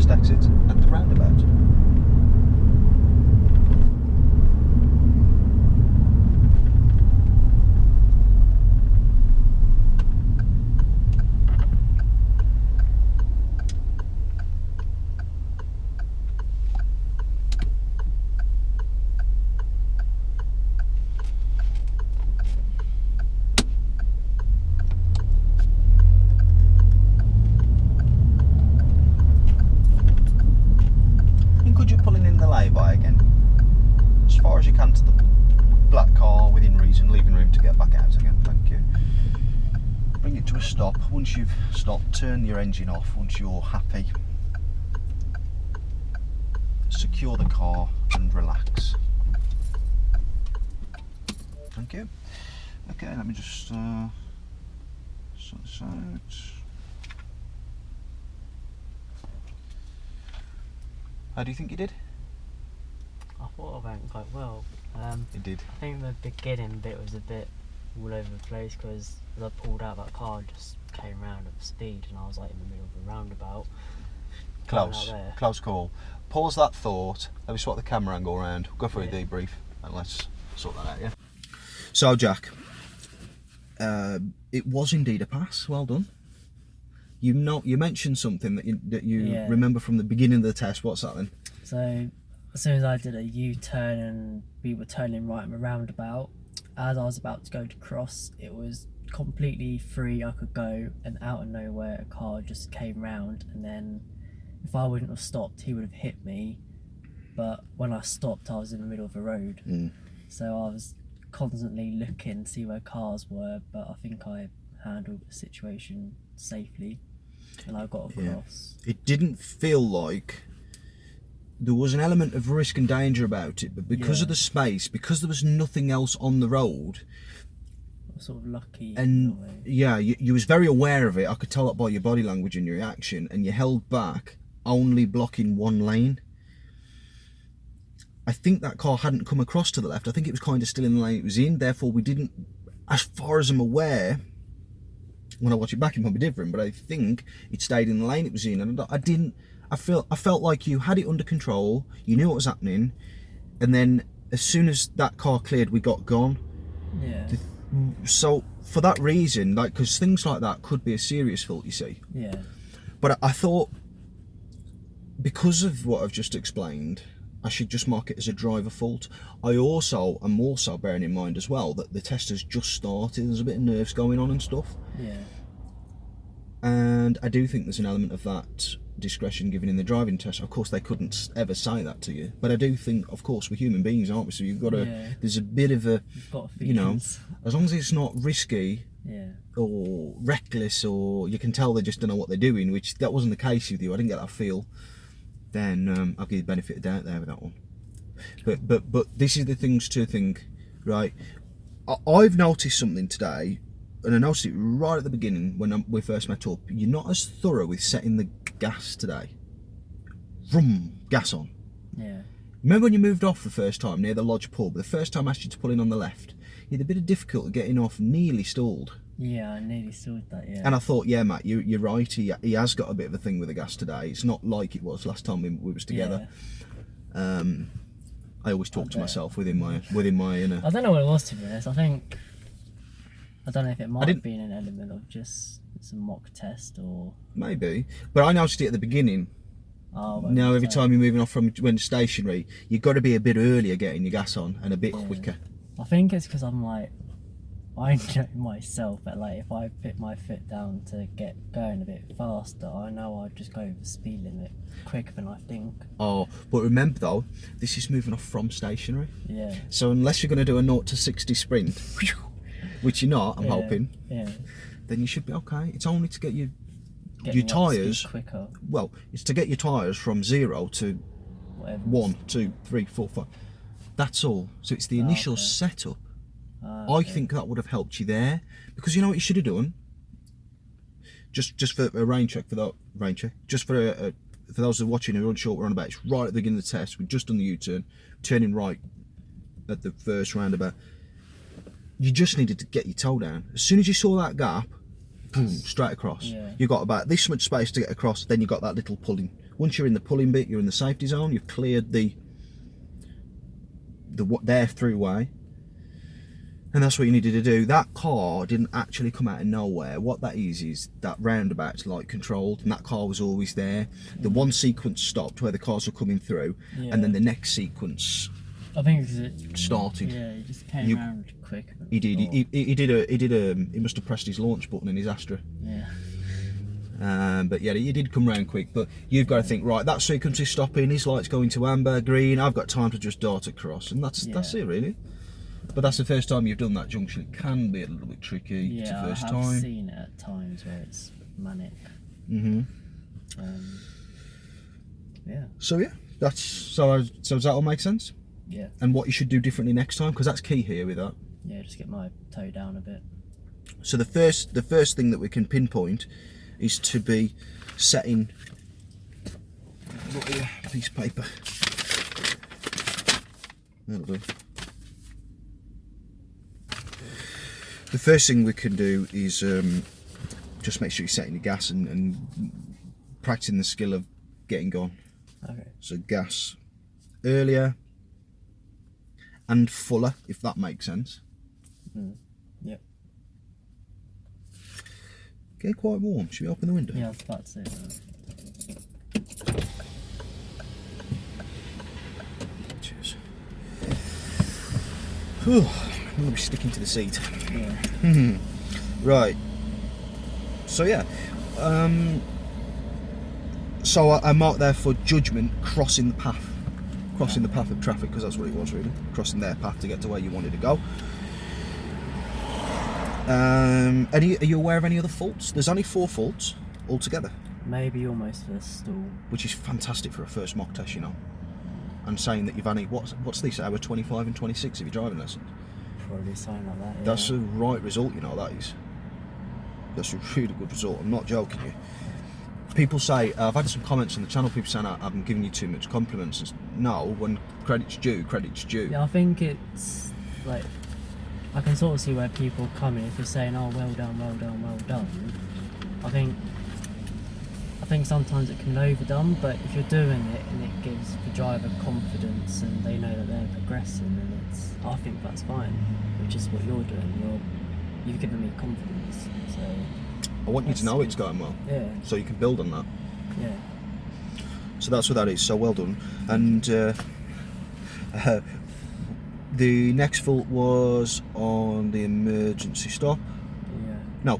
Exit at the roundabout. Lay-by again, as far as you can to the black car within reason, leaving room to get back out again, thank you. Bring it to a stop. Once you've stopped, turn your engine off. Once you're happy, secure the car and relax. Thank you. Okay, let me just sort this out. How do you think you did? I thought I went quite well. It did. I think the beginning bit was a bit all over the place because as I pulled out that car, I just came round at speed and I was like in the middle of a roundabout. Close call. Pause that thought. Let me swap the camera angle around. Go for a debrief and let's sort that out, yeah? So, Jack, it was indeed a pass. Well done. You mentioned something that you remember from the beginning of the test. What's that then? So, as soon as I did a U-turn and we were turning right in a roundabout, as I was about to go to cross, it was completely free. I could go, and out of nowhere, a car just came round, and then if I wouldn't have stopped, he would have hit me. But when I stopped, I was in the middle of a road, so I was constantly looking to see where cars were. But I think I handled the situation safely, and I got across. It didn't feel like there was an element of risk and danger about it, but because of the space, because there was nothing else on the road, I was sort of lucky. And you was very aware of it. I could tell that by your body language and your reaction, and you held back, only blocking one lane. I think that car hadn't come across to the left. I think it was kind of still in the lane it was in. Therefore, we didn't, as far as I'm aware, when I watch it back, it might be different, but I think it stayed in the lane it was in, and I felt like you had it under control. You knew what was happening, and then as soon as that car cleared, we got gone. Yeah. So for that reason, like, because things like that could be a serious fault, you see. Yeah. But I thought, because of what I've just explained, I should just mark it as a driver fault. I'm also bearing in mind as well that the test has just started. There's a bit of nerves going on and stuff. Yeah. And I do think there's an element of that discretion given in the driving test. Of course, they couldn't ever say that to you, but I do think, of course, we're human beings, aren't we? So you've got to. There's a bit of a, you know, as long as it's not risky, or reckless, or you can tell they just don't know what they're doing, which that wasn't the case with you. I didn't get that feel. Then I'll give you the benefit of doubt there with that one. But this is the things to think, right? I've noticed something today, and I noticed it right at the beginning when we first met up. You're not as thorough with setting the gas today. Vroom, gas on. Yeah. Remember when you moved off the first time near the lodge pub? The first time I asked you to pull in on the left, you had a bit of difficulty getting off, nearly stalled. Yeah, I nearly stalled that, yeah. And I thought, yeah, Matt, you're right. He has got a bit of a thing with the gas today. It's not like it was last time we was together. Yeah. I always talk to myself within my inner. I don't know what it was, to be honest. I don't know if it might have been an element of just some mock test or... Maybe. But I noticed it at the beginning. Oh, well, Now every so- time you're moving off from when stationary, you've got to be a bit earlier getting your gas on and a bit Yeah. quicker. I think it's because I'm like, I know myself that like if I put my foot down to get going a bit faster, I know I'd just go over the speed limit quicker than I think. Oh, but remember though, this is moving off from stationary. Yeah. So unless you're going to do a 0 to 60 sprint, which you're not, I'm Yeah, hoping, Yeah. then you should be okay. It's only to get your Get me up to speed tyres. quicker. Well, it's to get your tyres from 0 to Whatever. 1, 2, 3, 4, 5. That's all. So it's the Oh, initial okay. setup. I Okay. think that would have helped you there, because you know what you should have done. Just for a rain check, just for those who are watching who are unsure what we're on about. It's right at the beginning of the test. We've just done the U-turn, turning right at the first roundabout. You just needed to get your toe down. As soon as you saw that gap, boom, straight across. Yeah. You got about this much space to get across. Then you got that little pulling. Once you're in the pulling bit, you're in the safety zone. You've cleared their throughway. And that's what you needed to do. That car didn't actually come out of nowhere. What that is that roundabout's light controlled, and that car was always there. The one sequence stopped where the cars were coming through, and then the next sequence I think it started. Yeah, he just came around quick. He did. He must have pressed his launch button in his Astra. Yeah. But yeah, he did come round quick. But you've got to think, right, that sequence is stopping. His light's going to amber, green. I've got time to just dart across, and that's it really. But that's the first time you've done that junction. It can be a little bit tricky. Yeah, it's the first I have time. seen it at times where it's manic. Yeah. So yeah, so does that all make sense? Yeah. And what you should do differently next time, because that's key here with that. Yeah, just get my toe down a bit. So the first thing that we can pinpoint is to be setting. Look here, piece of paper. That'll do. The first thing we can do is just make sure you're setting the gas and practicing the skill of getting gone. Okay. So gas earlier and fuller, if that makes sense. Yep. Getting quite warm. Should we open the window? Yeah, I was about to say that. Cheers. Whew, I'm going to be sticking to the seat. Yeah. Right. So yeah. So I marked there for judgment, crossing the path. Crossing the path of traffic, because that's what it was really. Crossing their path to get to where you wanted to go. Are you aware of any other faults? There's only 4 faults altogether, Maybe almost for the stall. which is fantastic for a first mock test, you know. And saying that you've only what's this, hour 25 and 26 of your driving lessons. Probably something like that. Yeah. That's a right result, you know. That is. That's a really good result. I'm not joking you. People say, I've had some comments on the channel, people saying I'm giving you too much compliments. No, when credit's due, credit's due. Yeah, I think it's like I can sort of see where people come in if you're saying, "Oh, well done, well done, well done." I think sometimes it can be overdone, but if you're doing it and it gives the driver confidence and they know that they're progressing, then I think that's fine. Which is what you're doing. You've given me confidence, so. I want you to know it's going well, Yeah. so you can build on that. Yeah. So that's what that is. So well done. And the next fault was on the emergency stop. Yeah. No,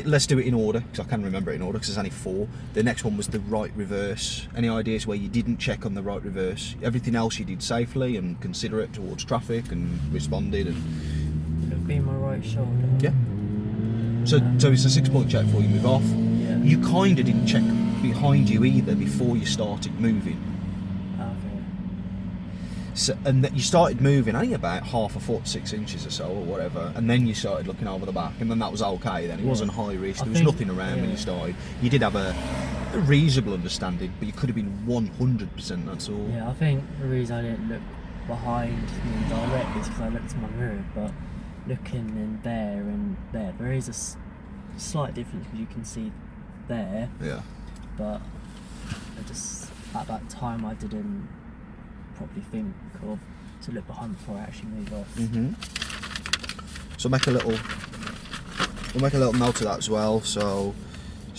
let's do it in order, because I can remember it in order, because there's only 4. The next one was the right reverse. Any ideas where you didn't check on the right reverse? Everything else you did safely and considerate towards traffic and responded. And Would it be my right shoulder? yeah. So it's a 6-point check before you move off. Yeah. You kind of didn't check behind you either before you started moving. Okay. So, and that you started moving only about half a foot, 6 inches or so, or whatever, and then you started looking over the back, and then that was okay. Then it wasn't high risk. There was nothing around when you started. You did have a reasonable understanding, but you could have been 100%. That's all. Yeah, I think the reason I didn't look behind me directly is because I looked in my mirror, but looking in there and there is a slight difference because you can see there, Yeah. but I just at that time I didn't probably think of to look behind before I actually move off. So we'll make a little note of that as well. So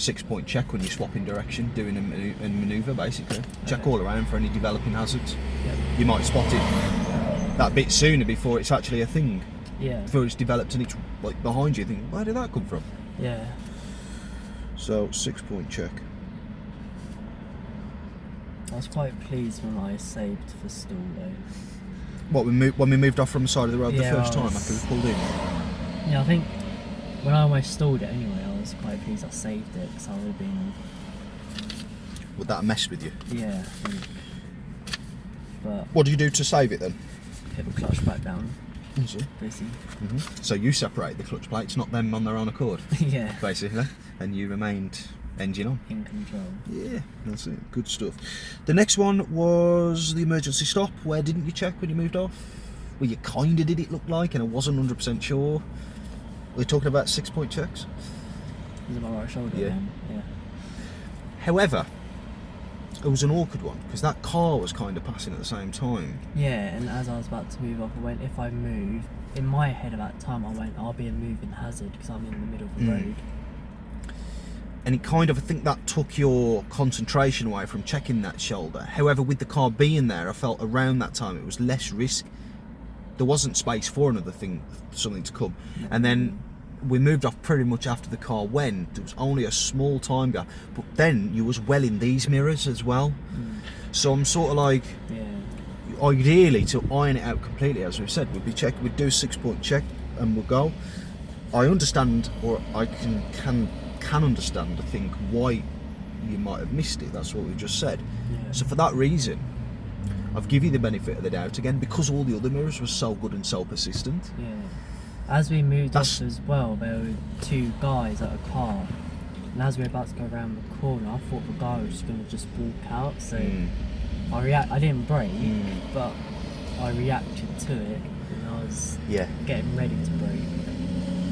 6-point check when you're swapping direction, doing a manoeuvre basically. Check Okay. all around for any developing hazards. Yep. You might spot it that bit sooner before it's actually a thing. Yeah. Before it's developed and it's like behind you, you think, where did that come from? Yeah. So 6-point check. I was quite pleased when I saved for stall though. What, when we moved off from the side of the road Yeah, the first I time was- after we pulled in? Yeah, I think when I almost stalled it anyway, I was quite pleased I saved it because I would have been, Would that have messed with you? yeah, I think. But What do you do to save it then? hit the clutch back down, basically. So you separate the clutch plates, not them on their own accord, Yeah, basically, and you remained engine on. in control. Yeah, that's it. Good stuff. The next one was the emergency stop. Where didn't you check when you moved off? Well, you kind of did, it looked like, and I wasn't 100% sure. We're talking about 6-point checks. Is it my right shoulder? Yeah. Again? Yeah. However, it was an awkward one because that car was kind of passing at the same time. Yeah, and as I was about to move off, I went, if I move, in my head at that time, I went, I'll be a moving hazard because I'm in the middle of the road. And it kind of, I think that took your concentration away from checking that shoulder. However, with the car being there, I felt around that time it was less risk. There wasn't space for another thing, something to come. And then we moved off pretty much after the car went. There was only a small time gap, but then you was well in these mirrors as well. So I'm sort of like, Yeah. ideally, to iron it out completely, as we've said, we'd do a 6-point check and we'll go. I understand, or I can understand, I think, why you might have missed it. That's what we just said. Yeah. So for that reason, I've given you the benefit of the doubt again, because all the other mirrors were so good and so persistent. Yeah. As we moved That's- off as well, there were two guys at a car. And as we were about to go around the corner, I thought the guy was going to just walk out. So I didn't brake, but I reacted to it and I was Yeah. getting ready to brake.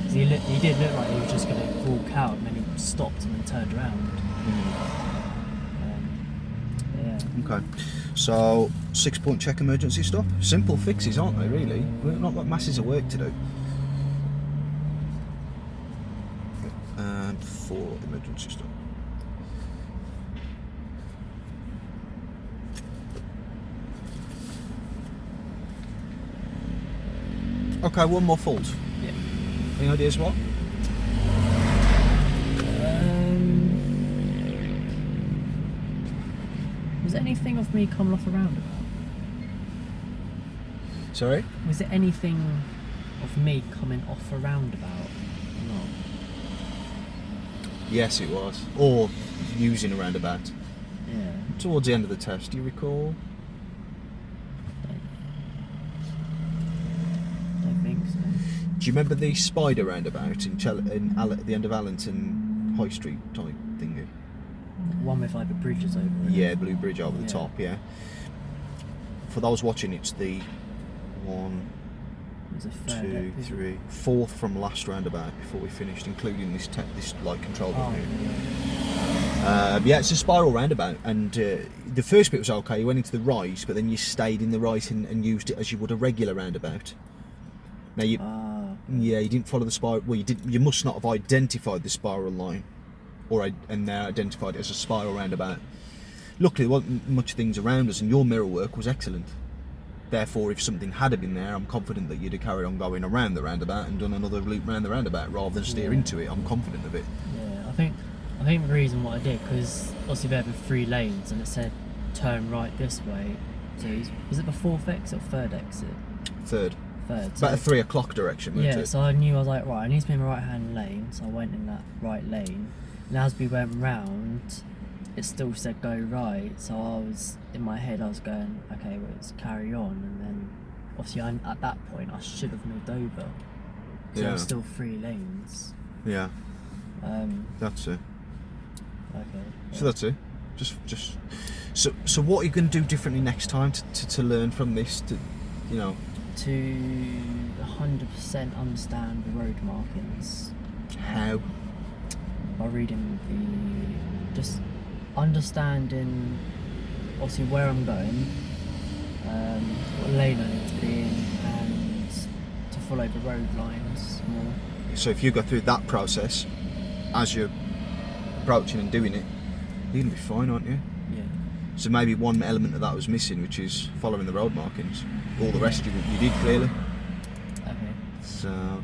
'Cause he did look like he was just going to walk out, and then he stopped and then turned around. Yeah. Okay. So 6-point check, emergency stop. Simple fixes, aren't they? Really, we've not got masses of work to do. And 4 emergency stop. Okay, one more fault. Yeah. Any ideas what? Was there anything of me coming off a roundabout? Sorry? Was there anything of me coming off a roundabout? No. Yes, it was. Or using a roundabout. Yeah. Towards the end of the test, do you recall? Don't think so. Do you remember the spider roundabout in at the end of Allington High Street type thingy? One with like the bridges over it. Yeah, Blue Bridge over the Yeah. top, yeah. For those watching, it's the 1, It was a third 2, episode. 3, 4th from last roundabout before we finished, including this like control bit Oh, here. yeah. Yeah, it's a spiral roundabout, and the first bit was okay. You went into the right, but then you stayed in the right and used it as you would a regular roundabout. Now you, yeah, you didn't follow the spiral. Well, you didn't. You must not have identified the spiral line, and now identified it as a spiral roundabout. Luckily, there wasn't much things around us, and your mirror work was excellent. Therefore, if something had been there, I'm confident that you'd have carried on going around the roundabout and done another loop round the roundabout rather than steer Yeah. into it. I'm confident of it. Yeah, I think the reason what I did, because obviously there were 3 lanes and it said turn right this way. So was it the 4th exit or 3rd exit? Third, Third. about a 3 o'clock direction. Wasn't Yeah, it? so I knew, I was like, right, I need to be in the right hand lane, so I went in that right lane. And as we went round, it still said go right, so I was, in my head I was going, okay, well, let's carry on. And then obviously at that point I should have moved over, because there was still 3 lanes. Yeah, that's it. Okay. So that's it. Just. So what are you going to do differently next time to learn from this? To, you know. To 100% understand the road markings. How? By reading just understanding obviously where I'm going, what lane I need to be in, and to follow the road lines more. So if you go through that process as you're approaching and doing it, you're going to be fine, aren't you? Yeah. So maybe one element of that was missing, which is following the road markings. All the rest you did clearly. Okay. So,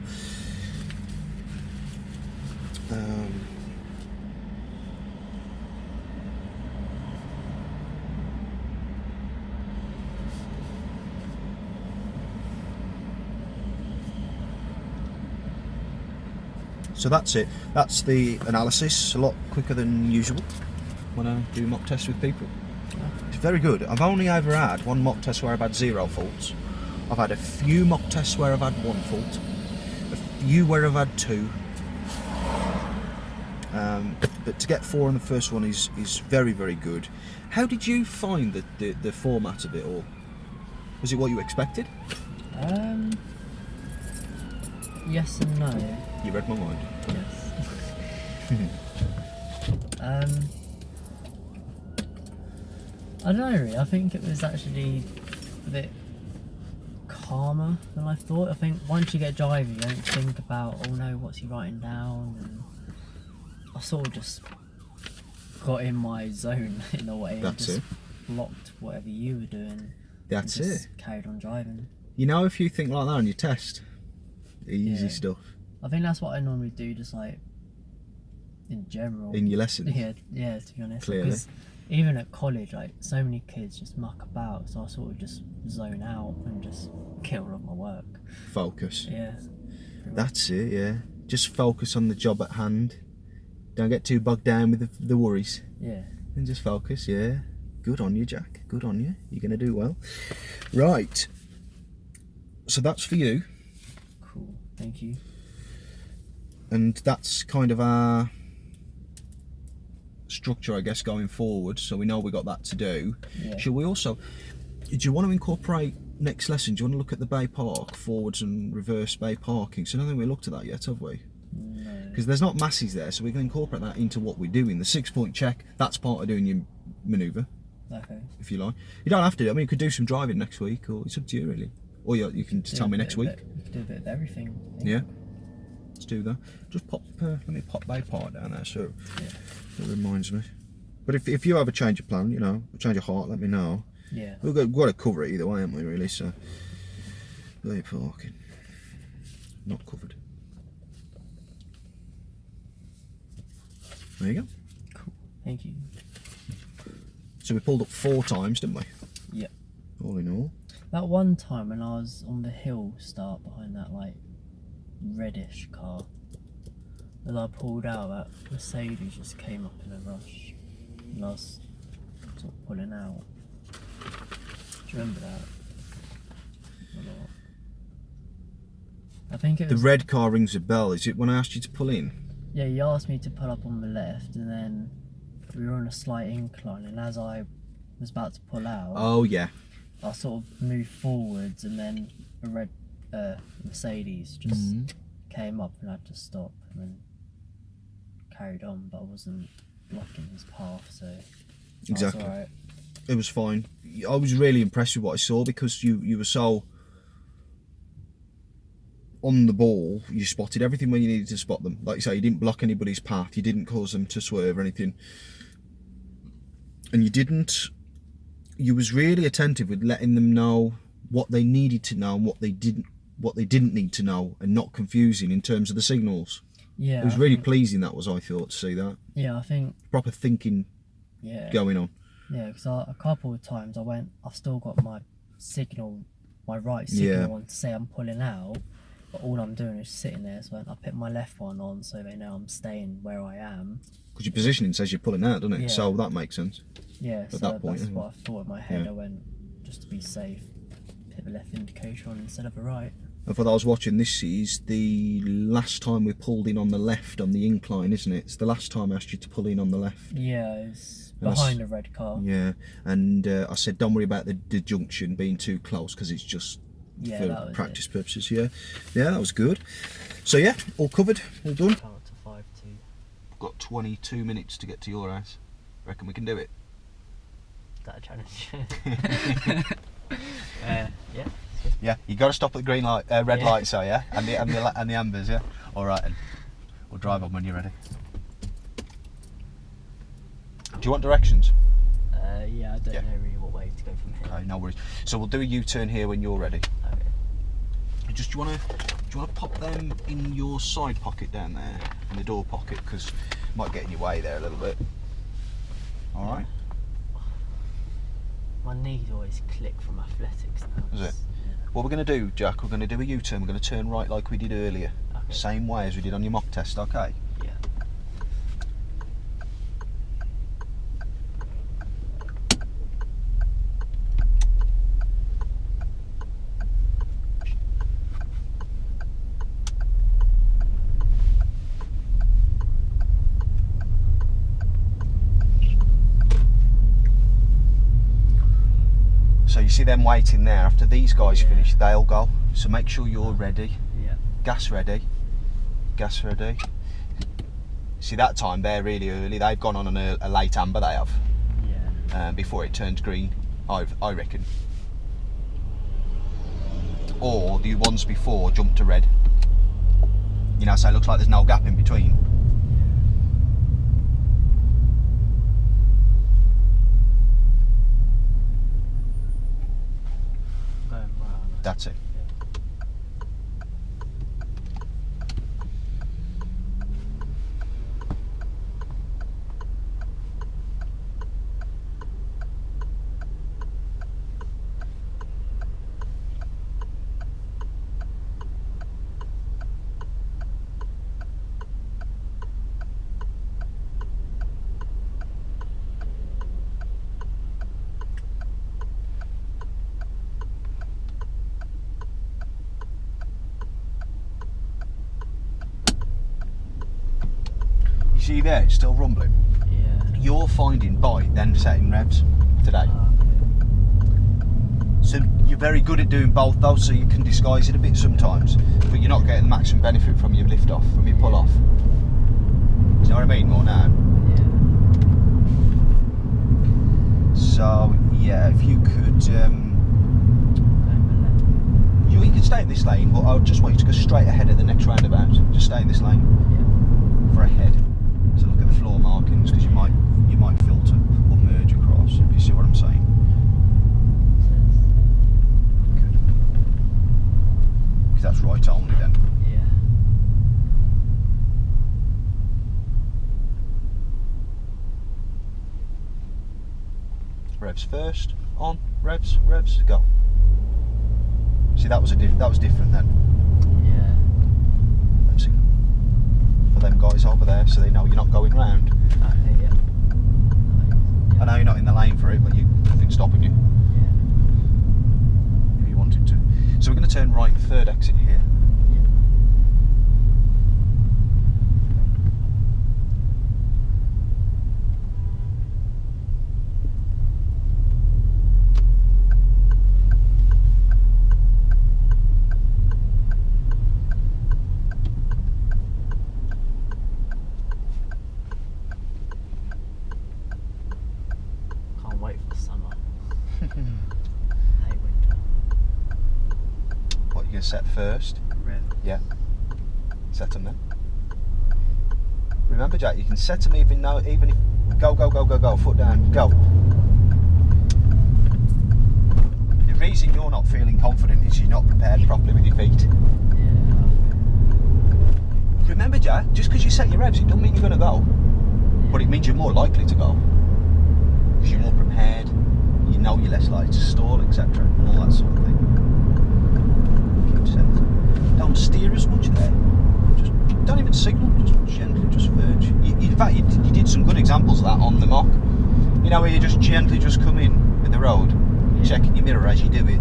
so that's it. That's the analysis. A lot quicker than usual when I do mock tests with people. It's very good. I've only ever had one mock test where I've had 0 faults. I've had a few mock tests where I've had 1 fault. A few where I've had 2. But to get 4 on the first one is very, very good. How did you find the format of it all? Was it what you expected? Yes and no. You read my mind. Yes. I don't know really, I think it was actually a bit calmer than I thought. I think once you get driving you don't think about, oh no, what's he writing down, and I sort of just got in my zone in a way. That's and it. just blocked whatever you were doing. That's and just it. carried on driving. You know, if you think like that on your test, easy Yeah. stuff. I think that's what I normally do, just like in general. In your lessons. Yeah, to be honest. Clearly. Because even at college, like so many kids just muck about, so I sort of just zone out and just kill on my work. Focus. Yeah. That's it, yeah. Just focus on the job at hand. Don't get too bogged down with the worries. Yeah. And just focus, yeah. Good on you, Jack. Good on you. You're going to do well. Right. So that's for you. Cool. Thank you. And that's kind of our structure, I guess, going forward. So we know we got that to do. Yeah. Should we also... Do you want to incorporate next lesson? Do you want to look at the bay park, forwards and reverse bay parking? So I don't think we looked at that yet, have we? No. Because there's not masses there, so we can incorporate that into what we're doing. The 6-point check, that's part of doing your manoeuvre, Okay. if you like. You don't have to. I mean, you could do some driving next week, or it's up to you, really. Or you can just tell me next week. You can do a bit of everything. I think. Yeah. Let's do that. Just pop. Let me pop bay park down there, so it reminds me. But if you have a change of plan, you know, a change of heart, let me know. Yeah. We've got to cover it either way, haven't we? Really. So bay parking, not covered. There you go. Cool. Thank you. So we pulled up 4 times, didn't we? Yeah. All in all. That one time when I was on the hill start behind that like reddish car, as I pulled out, that Mercedes just came up in a rush, and I was sort of pulling out. Do you remember that? Or not? I think it The was. red car rings a bell. Is it when I asked you to pull in? Yeah, you asked me to pull up on the left, and then we were on a slight incline, and as I was about to pull out, Oh yeah. I sort of moved forwards, and then a red Mercedes just came up, and I had to stop and then carried on, but I wasn't blocking his path, so Exactly. that's alright. It was fine. I was really impressed with what I saw because you were so on the ball. You spotted everything when you needed to spot them. Like you say, you didn't block anybody's path. You didn't cause them to swerve or anything. And you was really attentive with letting them know what they needed to know and what they didn't need to know, and not confusing in terms of the signals. Yeah, It was really pleasing, that was, I thought, to see that. Yeah, I think. Proper thinking Yeah. going on. Yeah, because a couple of times I've still got my right signal on to say I'm pulling out, but all I'm doing is sitting there, so I put my left one on so they know I'm staying where I am. Because your positioning says you're pulling out, doesn't it? Yeah. So that makes sense. Yeah, so that point, that's yeah. what I thought in my head. Yeah. I went, just to be safe, hit the left indicator on instead of the right. And for those watching, this is the last time we pulled in on the left on the incline, isn't it? It's the last time I asked you to pull in on the left. Yeah, it's Yes. behind the red car. Yeah, and I said don't worry about the junction being too close because it's just Yeah, for that was practice purposes. Yeah, that was good. So yeah, all covered, all done. Count to 5-2. Got 22 minutes to get to your house. Reckon we can do it? Is that a challenge? Yeah. Yeah, you got to stop at the green light, red light, so yeah, and the ambers, yeah. All right, and we'll drive on when you're ready. Do you want directions? Yeah, I don't Yeah. know really what way to go from here. Okay, no worries. So we'll do a U-turn here when you're ready. Okay. Do you want to pop them in your side pocket down there, in the door pocket, because it might get in your way there a little bit. All right. My knees always click from athletics now. Is it? Yeah. What we're going to do, Jack, we're going to do a U-turn. We're going to turn right like we did earlier. Okay. Same way as we did on your mock test, okay? Yeah. So you see them waiting there. After these guys Yeah. finish, they'll go. So make sure you're ready. Yeah. Gas ready. Gas ready. See, that time they're really early. They've gone on a late amber, they have. Yeah. Before it turns green, I reckon. Or the ones before jump to red. You know, so it looks like there's no gap in between. Going right on that. That's it. You see there, it's still rumbling. Yeah. You're finding by then setting revs today. So you're very good at doing both those, so you can disguise it a bit sometimes, but you're not getting the maximum benefit from your lift off, from your pull off. Do you know what I mean? More now. Yeah. So yeah, if you could, you can stay in this lane, but I would just want you to go straight ahead at the next roundabout. Just stay in this lane for ahead. So look at the floor markings, because you might filter or merge across. If you see what I'm saying. Good. Because that's right only then. Yeah. Revs first, on, revs, go. See, that was different then. Yeah. That's it. For them guys over there, so they know you're not going round. Okay, yeah. I know you're not in the lane for it, but nothing's stopping you Yeah. if you wanted to. So we're going to turn right, third exit here. Can't wait for summer. Hate winter. What, you're going to set first? Rev. Yeah. Set them then. Remember, Jack, you can set them even if go, foot down, go. The reason you're not feeling confident is you're not prepared properly with your feet. Yeah. Remember, Jack, just because you set your revs, it doesn't mean you're going to go, but it means you're more likely to go because you're more prepared. You know you're less likely to stall, etc., and all that sort of thing. Keep set. Don't steer as much there. Just don't even signal. Just gently, just verge. In fact, you did some good examples of that on the mock. You know, where you just gently just come in with the road, checking your mirror as you do it.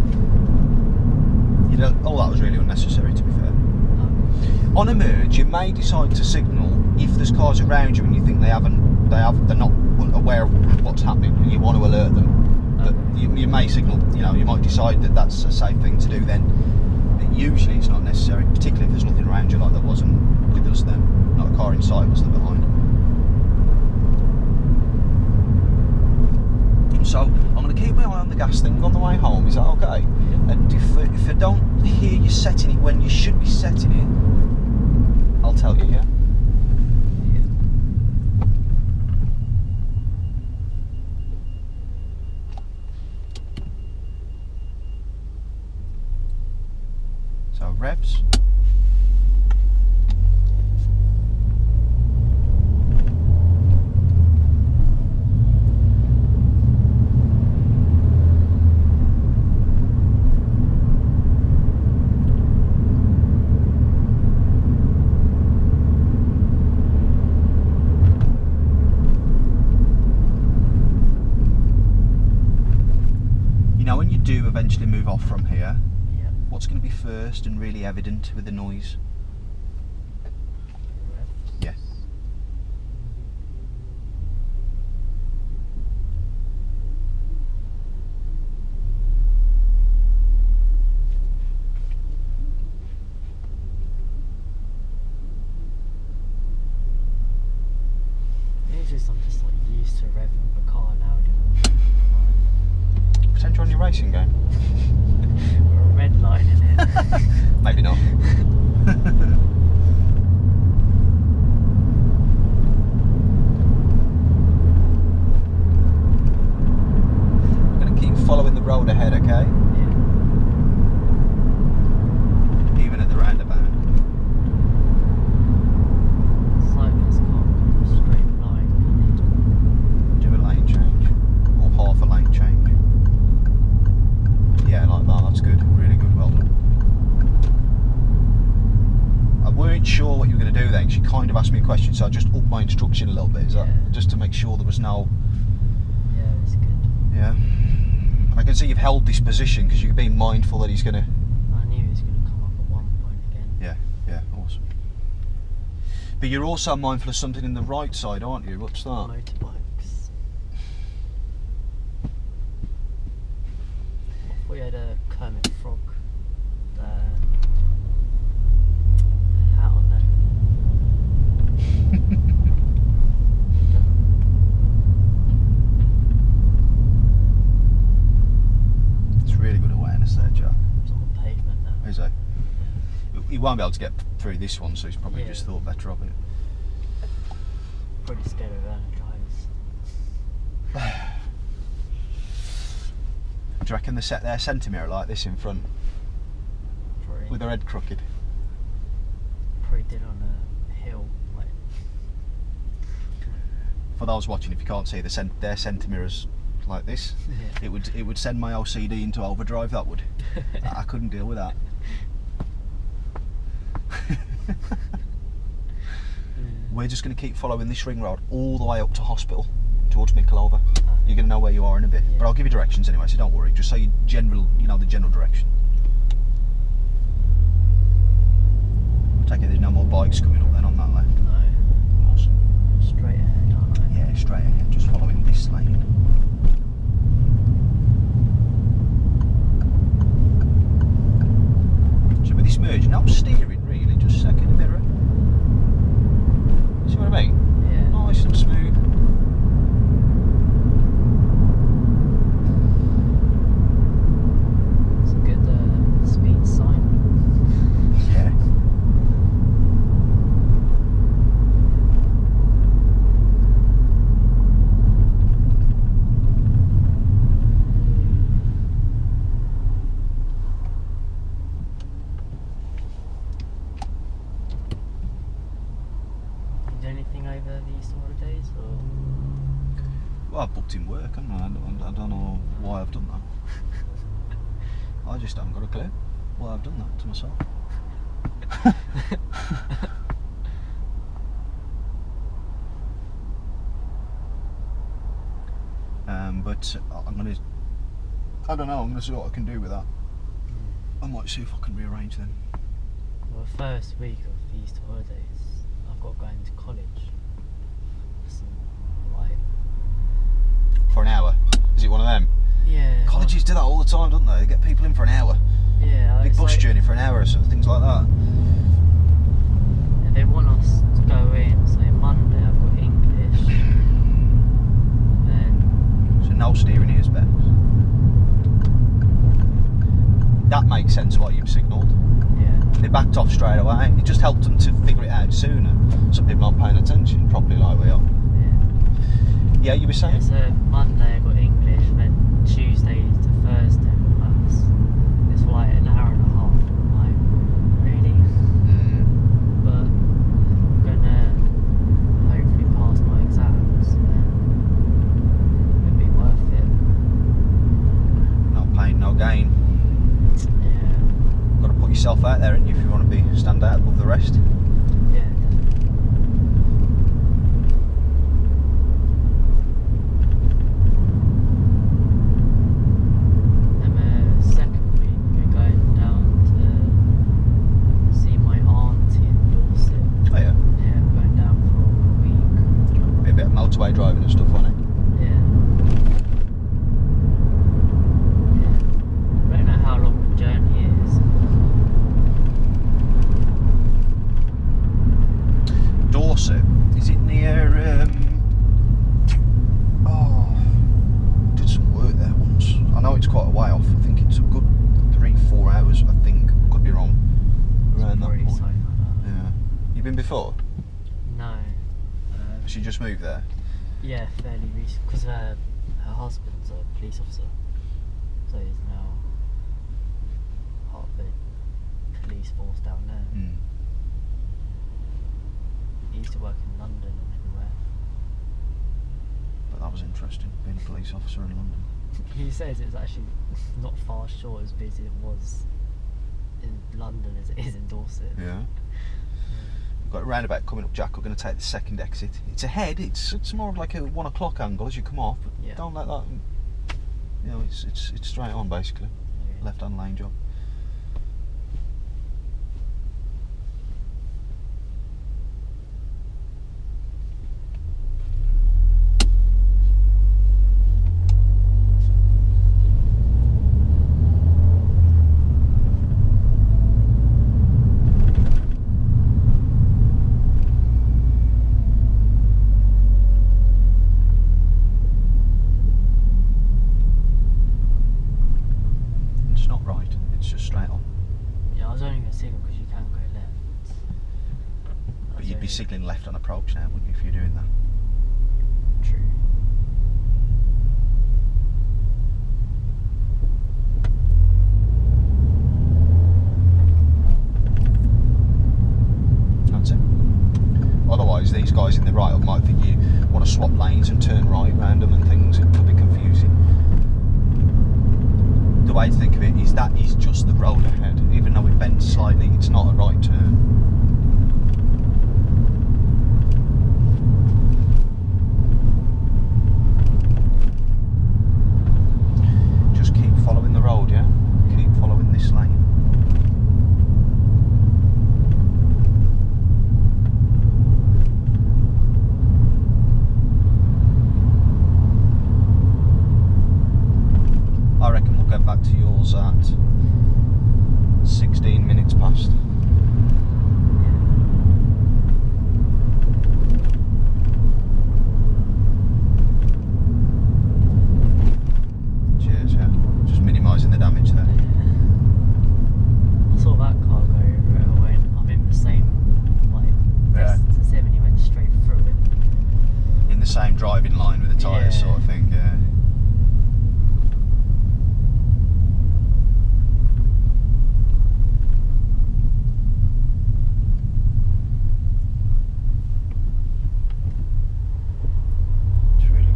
You know, all that was really unnecessary, to be fair. On a merge, you may decide to signal if there's cars around you and you think they're not aware of what's happening and you want to alert them. But you may signal, you know, you might decide that that's a safe thing to do then. But usually it's not necessary, particularly if there's nothing around you like there wasn't with us then. Not a car in sight, was there behind? So I'm going to keep my eye on the gas thing on the way home, is that okay? Yeah. And if I don't hear you setting it when you should be setting it, I'll tell you, yeah? revs. You know, when you do eventually move off from here, Yeah. what's going to be first and really evident with the noise? Revs. Yeah. It's just I'm just like used to revving the car now. Pretend you're on your racing game. We're a red line in it. Maybe not. I'm going to keep following the road ahead, okay? Yeah. Even at the roundabout. Cyclists can't go in a straight line. Do a lane change. Or half a lane change. Yeah, like that, that's good. Really good, well done. I weren't sure what you were going to do then, 'cause you kind of asked me a question, so I just upped my instruction a little bit, is that, Yeah. just to make sure there was no... Yeah, it's good. Yeah. And I can see you've held this position because you're being mindful that he's going to... I knew he was going to come up at one point again. Yeah, yeah, awesome. But you're also mindful of something in the right side, aren't you? What's that? Motorbikes. We had a Kermit Frog hat on there. It's really good awareness there, Jack. It's on the pavement now. Is he? He won't be able to get through this one, so he's probably Yeah. just thought better of it. Pretty scared of learner drivers. Do you reckon they set their centre like this in front Probably, with their head crooked? probably did on a hill. Like, For those watching, if you can't see, their centre mirrors like this. yeah. It would send my OCD into overdrive. That would. I couldn't deal with that. We're just going to keep following this ring road all the way up to hospital towards Mikulova. You're going to know where you are in a bit, Yeah. but I'll give you directions anyway, so don't worry. Just so you know the general direction. Take it there's no more bikes coming up then on that left. No, Awesome. straight ahead, aren't I? Yeah, straight ahead, just following this lane. So with this merge, no steering really, just second mirror. See what I mean? Yeah. Nice and smooth. It's a good speed sign. Yeah. You do anything over the Easter holidays, or Well, I've booked in work, haven't I? I don't know why I've done that. I just haven't got a clue why I've done that to myself. But I'm gonna see what I can do with that. I might see if I can rearrange them. well, the first week of the Easter holidays, I've got to go into college. Some, like, For an hour. Is it one of them? yeah. Colleges do that all the time, don't they? They get people in for an hour. Yeah. Big it's bus like, journey for an hour or so, things like that. They want us to go in. So Monday I've got English. Then So no steering here is best. That makes sense what you've signalled. yeah. They backed off straight away. It just helped them to figure it out sooner. Some people aren't paying attention properly like we are. Yeah. Yeah, you were saying? So Monday I got English, then Tuesday to Thursday I got maths. It's like an hour and a half from home. yourself out there, and if you want to be stand out above the rest. Yeah, definitely. And the second week we're going down to see my auntie in Dorset. Oh yeah. Yeah, we're going down for a week. Be a bit of motorway driving and stuff on it. Yeah. Yeah. I don't know how long the journey is. Dorset, is it near? Did some work there once. I know it's quite a way off. I think it's a good 3-4 hours. I think, could be wrong. Around that Probably point. something like that. Yeah. You been before? No. She just moved there. Yeah, fairly recent. Because her husband's a police officer. So he's now part of the police force down there. Mm. He used to work in London and everywhere. But that was interesting, being a police officer in London. He says it's actually not far short as busy as it was in London as it is in Dorset. Yeah. We've got a roundabout coming up, Jack. We're going to take the second exit. It's ahead. It's more of like a 1 o'clock angle as you come off. But Yeah. don't let that. You know, it's straight on basically. Yeah. Left-hand lane job. It's not right. It's just straight on. Yeah, I was only going to signal because you can go left. But you'd be signalling left on approach now, wouldn't you, if you're doing that? True. That's it. Otherwise, these guys in the right might think you want to swap lanes and turn right round them and things. It could be confusing. The way to think of it is that is just the road ahead. Even though it bends slightly, it's not a right turn. Just keep following the road, yeah? Keep following this lane. I reckon we'll get back to yours at 16 minutes past. Cheers, yeah. Just minimising the damage there. I saw that car go right away and I'm in the same Yeah. distance as him and he went straight through it. In the same driving line with the tyres, Yeah. sort of thing, yeah. It's really good.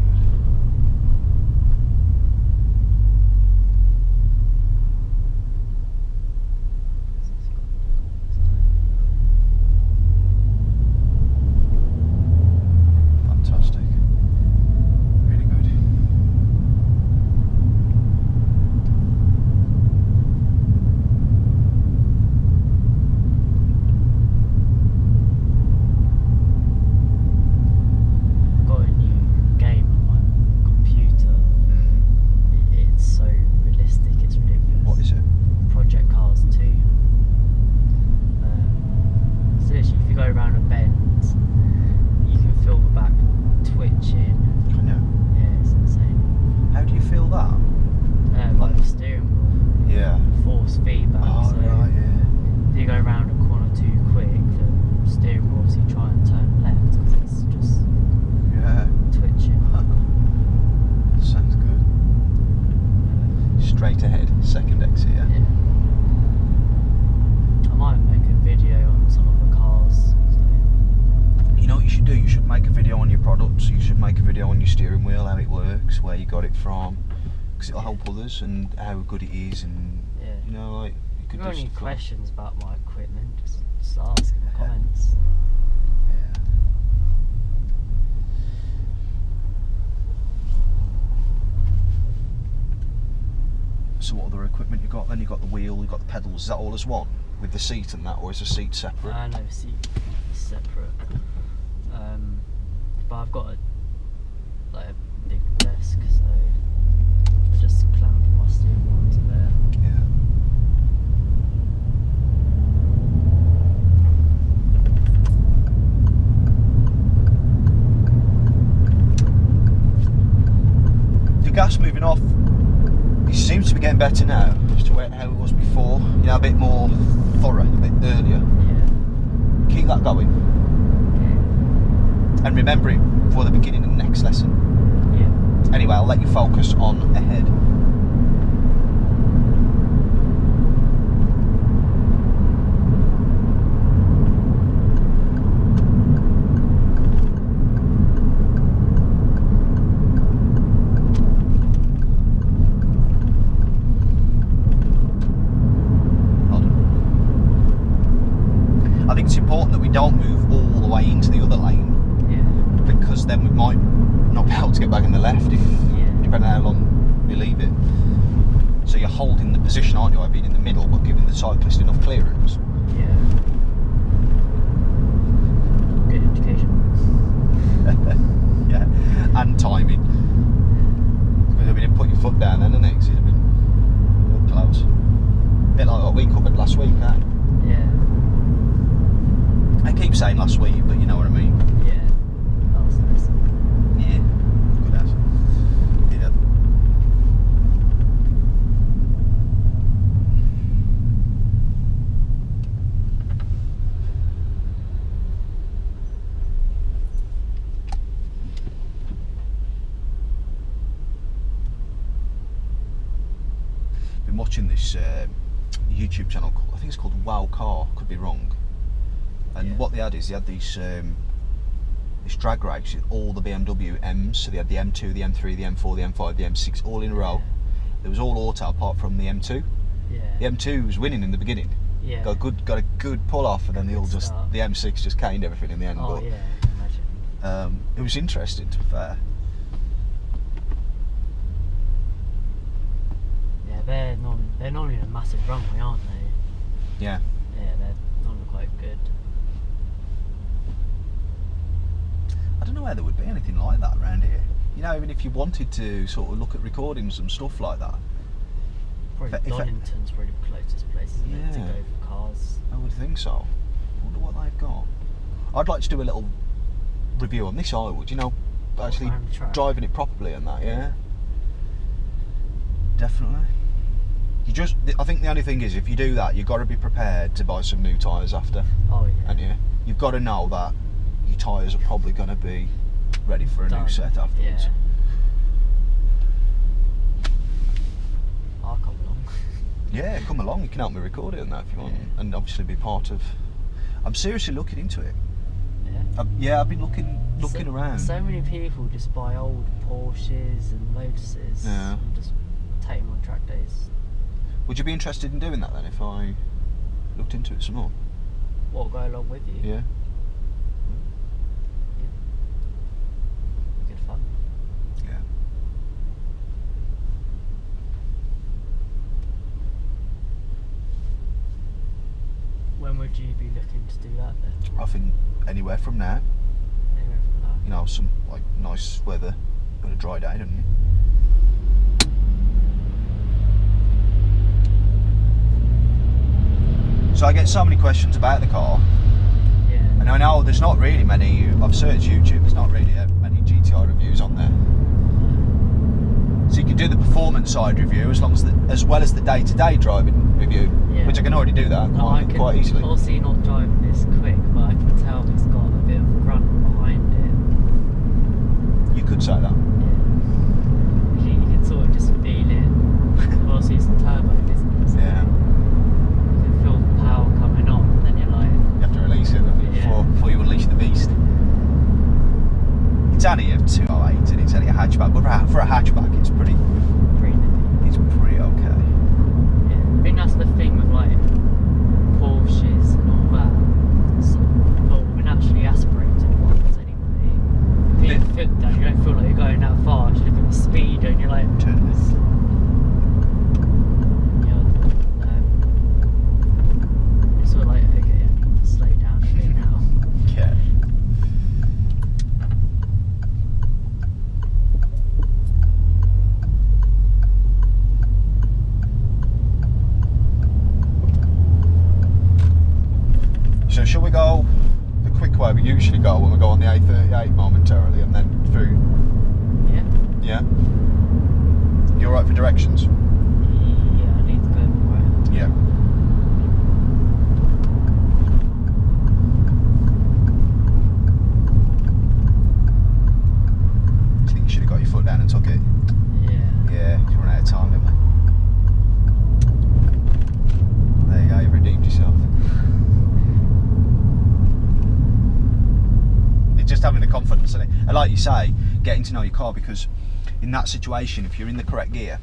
Fantastic. Really good. I've got a new game on my computer. It's so realistic, it's ridiculous. What is it? Project Cars 2. So literally, if you go around a bend, you can feel the back twitching. Can you? Yeah, it's insane. How do you feel that? Like the steering wheel, Yeah. force feedback. Oh, so right, yeah. if you go around a corner too quick, the steering wheel obviously try and turn left because it's just Yeah. twitching. Sounds good. Straight ahead, second exit, yeah. Yeah. I might make a video on some of the cars. So. You know what you should do? You should make a video on your products. You should make a video on your steering wheel, how it works, where you got it from, because it'll help others and how good it is, and Yeah. you know, like can If you do have any stuff. questions about my equipment, just ask in the comments. Yeah. So what other equipment you got then? You got the wheel, you got the pedals, is that all as one? With the seat and that, or is the seat separate? No, seat is separate. But I've got a big desk, so I just clamp my steering wheel onto there. Yeah. The gas moving off, it seems to be getting better now, as to how it was before. You know, a bit more thorough, a bit earlier. Yeah. Keep that going. And remember it for the beginning of the next lesson. Yeah. Anyway, I'll let you focus on ahead. Hold on. I think it's important that we don't move all the way into the other lane, because then we might not be able to get back in the left, depending on how long we leave it. So you're holding the position, aren't you, by being in the middle, but giving the cyclist enough clearance. Yeah. Good indication. Yeah, and timing. Because if you didn't put your foot down then, the next you'd have been real close. A bit like what we covered last week, eh? Yeah. I keep saying last week, but you know what I mean. Yeah. That was nice. Yeah, good as. Yeah. Been watching this YouTube channel called, I think it's called Wow Car, could be wrong. And what they had is they had these this drag race with all the BMW M's, so they had the M2, the M3, the M4, the M5, the M6 all in a row. It was all auto apart from the M2. Yeah. The M2 was winning in the beginning. Yeah. Got a good pull off, and then the M6 just caned everything in the end. Oh but, yeah, I can imagine. it was interesting, to be fair. Yeah, they're normally in a massive runway, aren't they? Yeah. Yeah, they're normally quite good. I don't know where there would be anything like that around here. You know, even if you wanted to sort of look at recordings and stuff like that. Probably Donington's probably the closest place, isn't it, to Yeah. go for cars. I would think so. I wonder what they've got. I'd like to do a little review on this, I would, you know, actually around the track. driving it properly and that, yeah. Definitely. I think the only thing is, if you do that, you've got to be prepared to buy some new tyres after. Oh yeah. And you've got to know that your tyres are probably going to be ready for a new set afterwards. Yeah. I'll come along. Yeah, come along. You can help me record it and that if you want, and obviously be part of. I'm seriously looking into it. Yeah. I've been looking around. So many people just buy old Porsches and Lotuses and just take them on track days. Would you be interested in doing that then if I looked into it some more? What, go along with you? Yeah. Good fun. Yeah. When would you be looking to do that then? I think anywhere from now. Anywhere from that? You know, some like nice weather, got a dry day, don't you? So I get so many questions about the car, Yeah. and I know there's not really many. I've searched YouTube. There's not really many GTI reviews on there. So you can do the performance side review as well as the day-to-day driving review, which I can already do that quite easily. Obviously not driving this quick, but I can tell it's got a bit of grunt behind it. You could say that. Yeah. You can sort of just feel it. Obviously it's turbo, isn't it? So Yeah. you can feel the power coming on, and then you're like... You have to release it before you unleash the beast. It's only a 208 and it's only a hatchback, but for a hatchback it's pretty Pretty nippy. okay. Yeah. It'd be think that's the thing with like Porsches and all that. So, well, we're naturally aspirated ones anyway. If you put your foot down, you don't feel like you're going that fast. You look at the speed and you're like, Turn this. it's sort of like, okay, I need to slow down a bit now. Yeah. So shall we go the quick way we usually go when we go on the A38 momentarily and then through? Yeah. Yeah? You alright for directions? Yeah, I need to go right. Yeah. I think you should have got your foot down and took it. Yeah. Yeah, you run out of time, didn't we? There you go, you redeemed yourself. It's just having the confidence in it. And like you say, getting to know your car, because in that situation, if you're in the correct gear,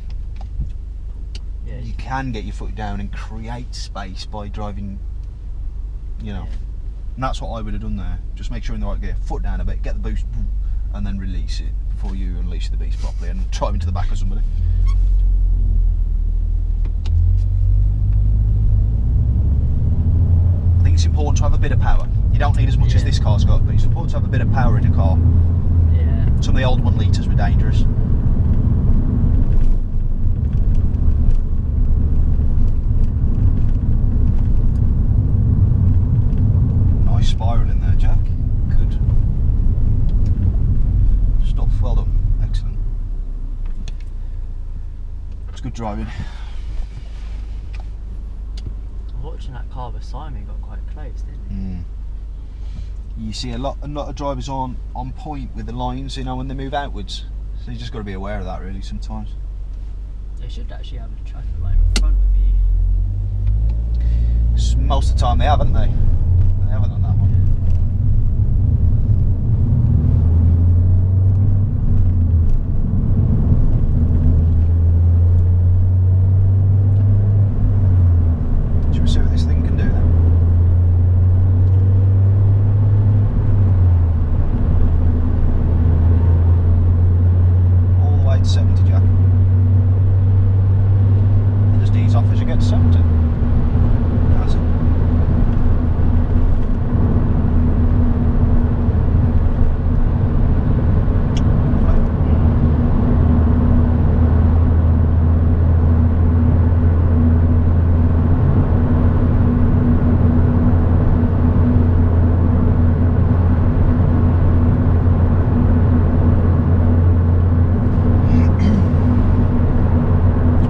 Yeah. you can get your foot down and create space by driving, you know. Yeah. And that's what I would have done there. Just make sure you're in the right gear, foot down a bit, get the boost, and then release it before you unleash the beast properly and drive into the back of somebody. I think it's important to have a bit of power. You don't need as much as Yeah. this car's got, but it's important to have a bit of power in your car. Yeah. Some of the old 1 litres were dangerous. Nice spiral in there, Jack. Good stuff. Well done. Excellent. It's good driving. Watching that car beside me got quite close, didn't it? You see a lot of drivers on point with the lines, you know, when they move outwards. So you just got to be aware of that, really, sometimes. They should actually have a traffic light in front of you. Most of the time they haven't, they? They haven't on that one. Should we see what this thing can do then? All the way to 70, Jack. And just ease off as you get to 70. That's it.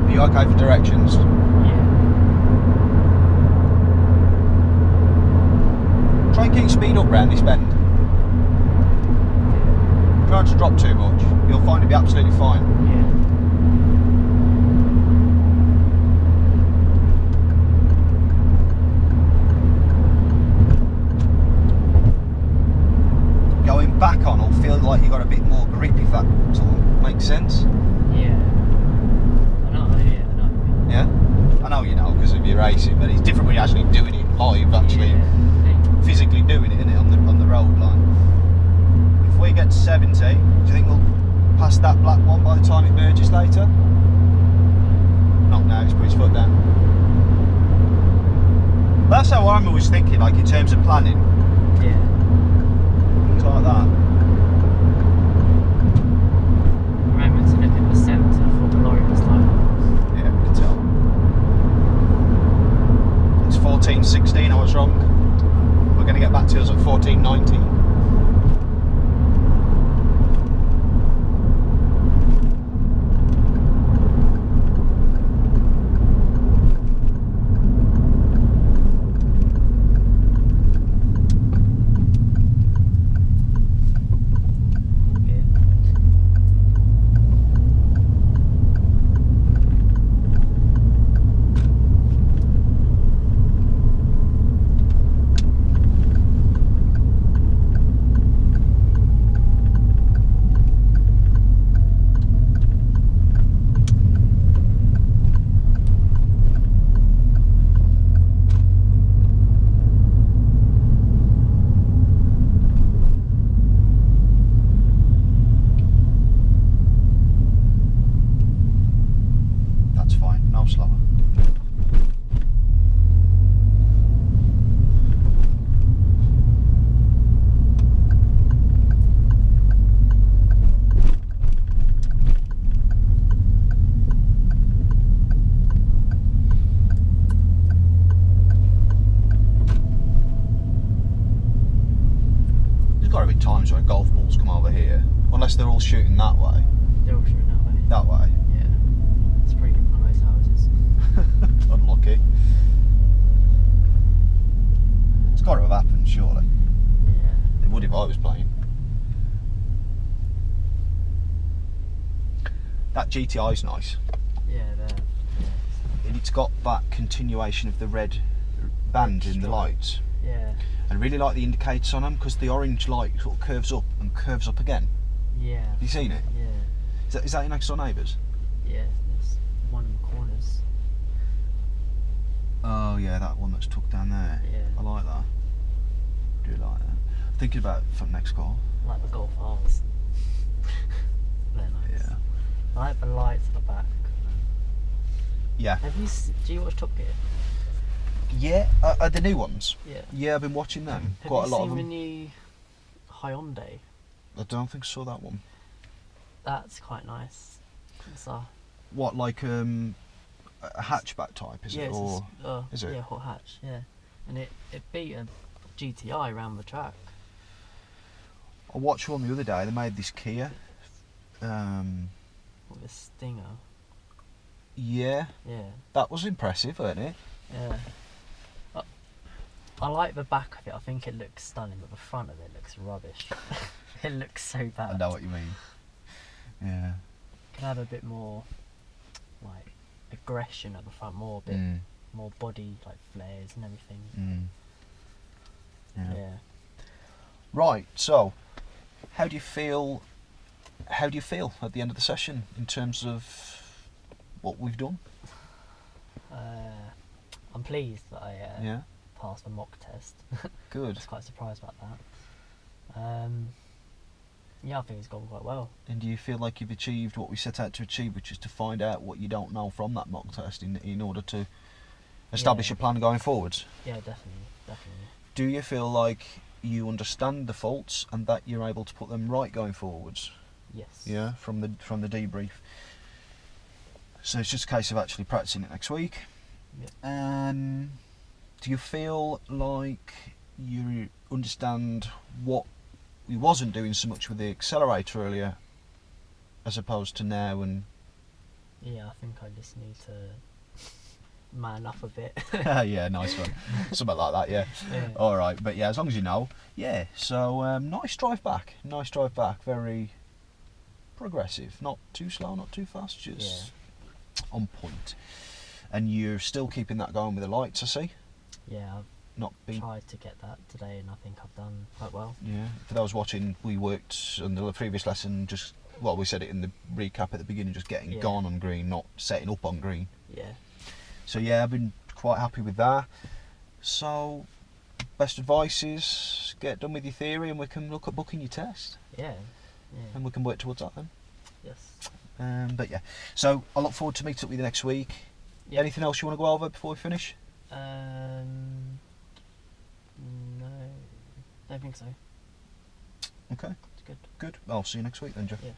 Are you okay for directions? Yeah. Try and keep speed up round this bend. Try not to drop too much. You'll find it'll be absolutely fine. Yeah. Going back on will feel like you've got a bit more grip, if that sort of makes sense. Yeah. I know. Yeah. I know. Yeah? I know you know because of your racing, but it's different when you're actually doing it live, actually Yeah. physically doing it, innit, on the road line. If we get to 70, do you think we'll pass that black one by the time it merges later? Not now, he's put his foot down. That's how I'm always thinking, like in terms of planning, Yeah. things like that. Remember to look at the centre for the lorry this time. Yeah, we can tell. It's 14.16, I was wrong. We're going to get back to us at 14.19. Yeah. no slower. There's got to be times where golf balls come over here, unless they're all shooting that way. They're all shooting that way. That way. Yeah. It's pretty good for most houses. Unlucky. It's got to have happened, surely. Yeah. It would if I was playing. That GTI's nice. Yeah, there. And it's got that continuation of the red band in the lights. Yeah. I really like the indicators on them because the orange light sort of curves up and curves up again. Yeah. Have you seen it? Yeah. Is that your next door neighbours? Yeah. There's one in the corners. Oh yeah, that one that's tucked down there. Yeah. I like that. I do like that. I'm thinking about for next car. I like the Golf R's. They're nice. Yeah. I like the lights at the back. Yeah. Do you watch Top Gear? Yeah. The new ones. Yeah. Yeah, I've been watching them. Have Quite you a lot seen of the them. new Hyundai? I don't think I saw that one. That's quite nice. It's What, like a hatchback type, is yeah, it? it's Or is it? Yeah, hot hatch. Yeah, and it beat a GTI around the track. I watched one the other day. They made this Kia. With a Stinger. Yeah, Yeah. that was impressive, wasn't it? Yeah. I like the back of it. I think it looks stunning, but the front of it looks rubbish. It looks so bad. I know what you mean. Yeah. Can have a bit more like aggression at the front, more more body like flares and everything. Yeah. Yeah. Right. So, how do you feel? How do you feel at the end of the session in terms of what we've done? I'm pleased that I Yeah. passed the mock test. I Good. was quite surprised about that. Yeah, I think it's gone quite well. And do you feel like you've achieved what we set out to achieve, which is to find out what you don't know from that mock test in order to establish Yeah. a plan going forwards? Yeah, definitely. Do you feel like you understand the faults and that you're able to put them right going forwards? Yes. Yeah, from the debrief. So it's just a case of actually practicing it next week. Yeah. Do you feel like you understand what we wasn't doing so much with the accelerator earlier, as opposed to now? And Yeah, I think I just need to man up a bit. yeah, nice one, something like that. Yeah. Yeah. All right, but yeah, as long as you know. Yeah. So nice drive back. Very progressive. Not too slow, not too fast. Just on point. And you're still keeping that going with the lights, I see. Yeah, I've Not been. tried to get that today, and I think I've done quite well. Yeah. For those watching, we worked on the previous lesson. Just we said it in the recap at the beginning. Just getting gone on green, not setting up on green. Yeah. So yeah, I've been quite happy with that. So, best advice is get done with your theory, and we can look at booking your test, Yeah. and we can work towards that then. Yes. But yeah, so I look forward to meeting up with you next week. Yeah. Anything else you want to go over before we finish? No, don't think so. Okay, It's good. good. I'll see you next week then, Joe. Yeah.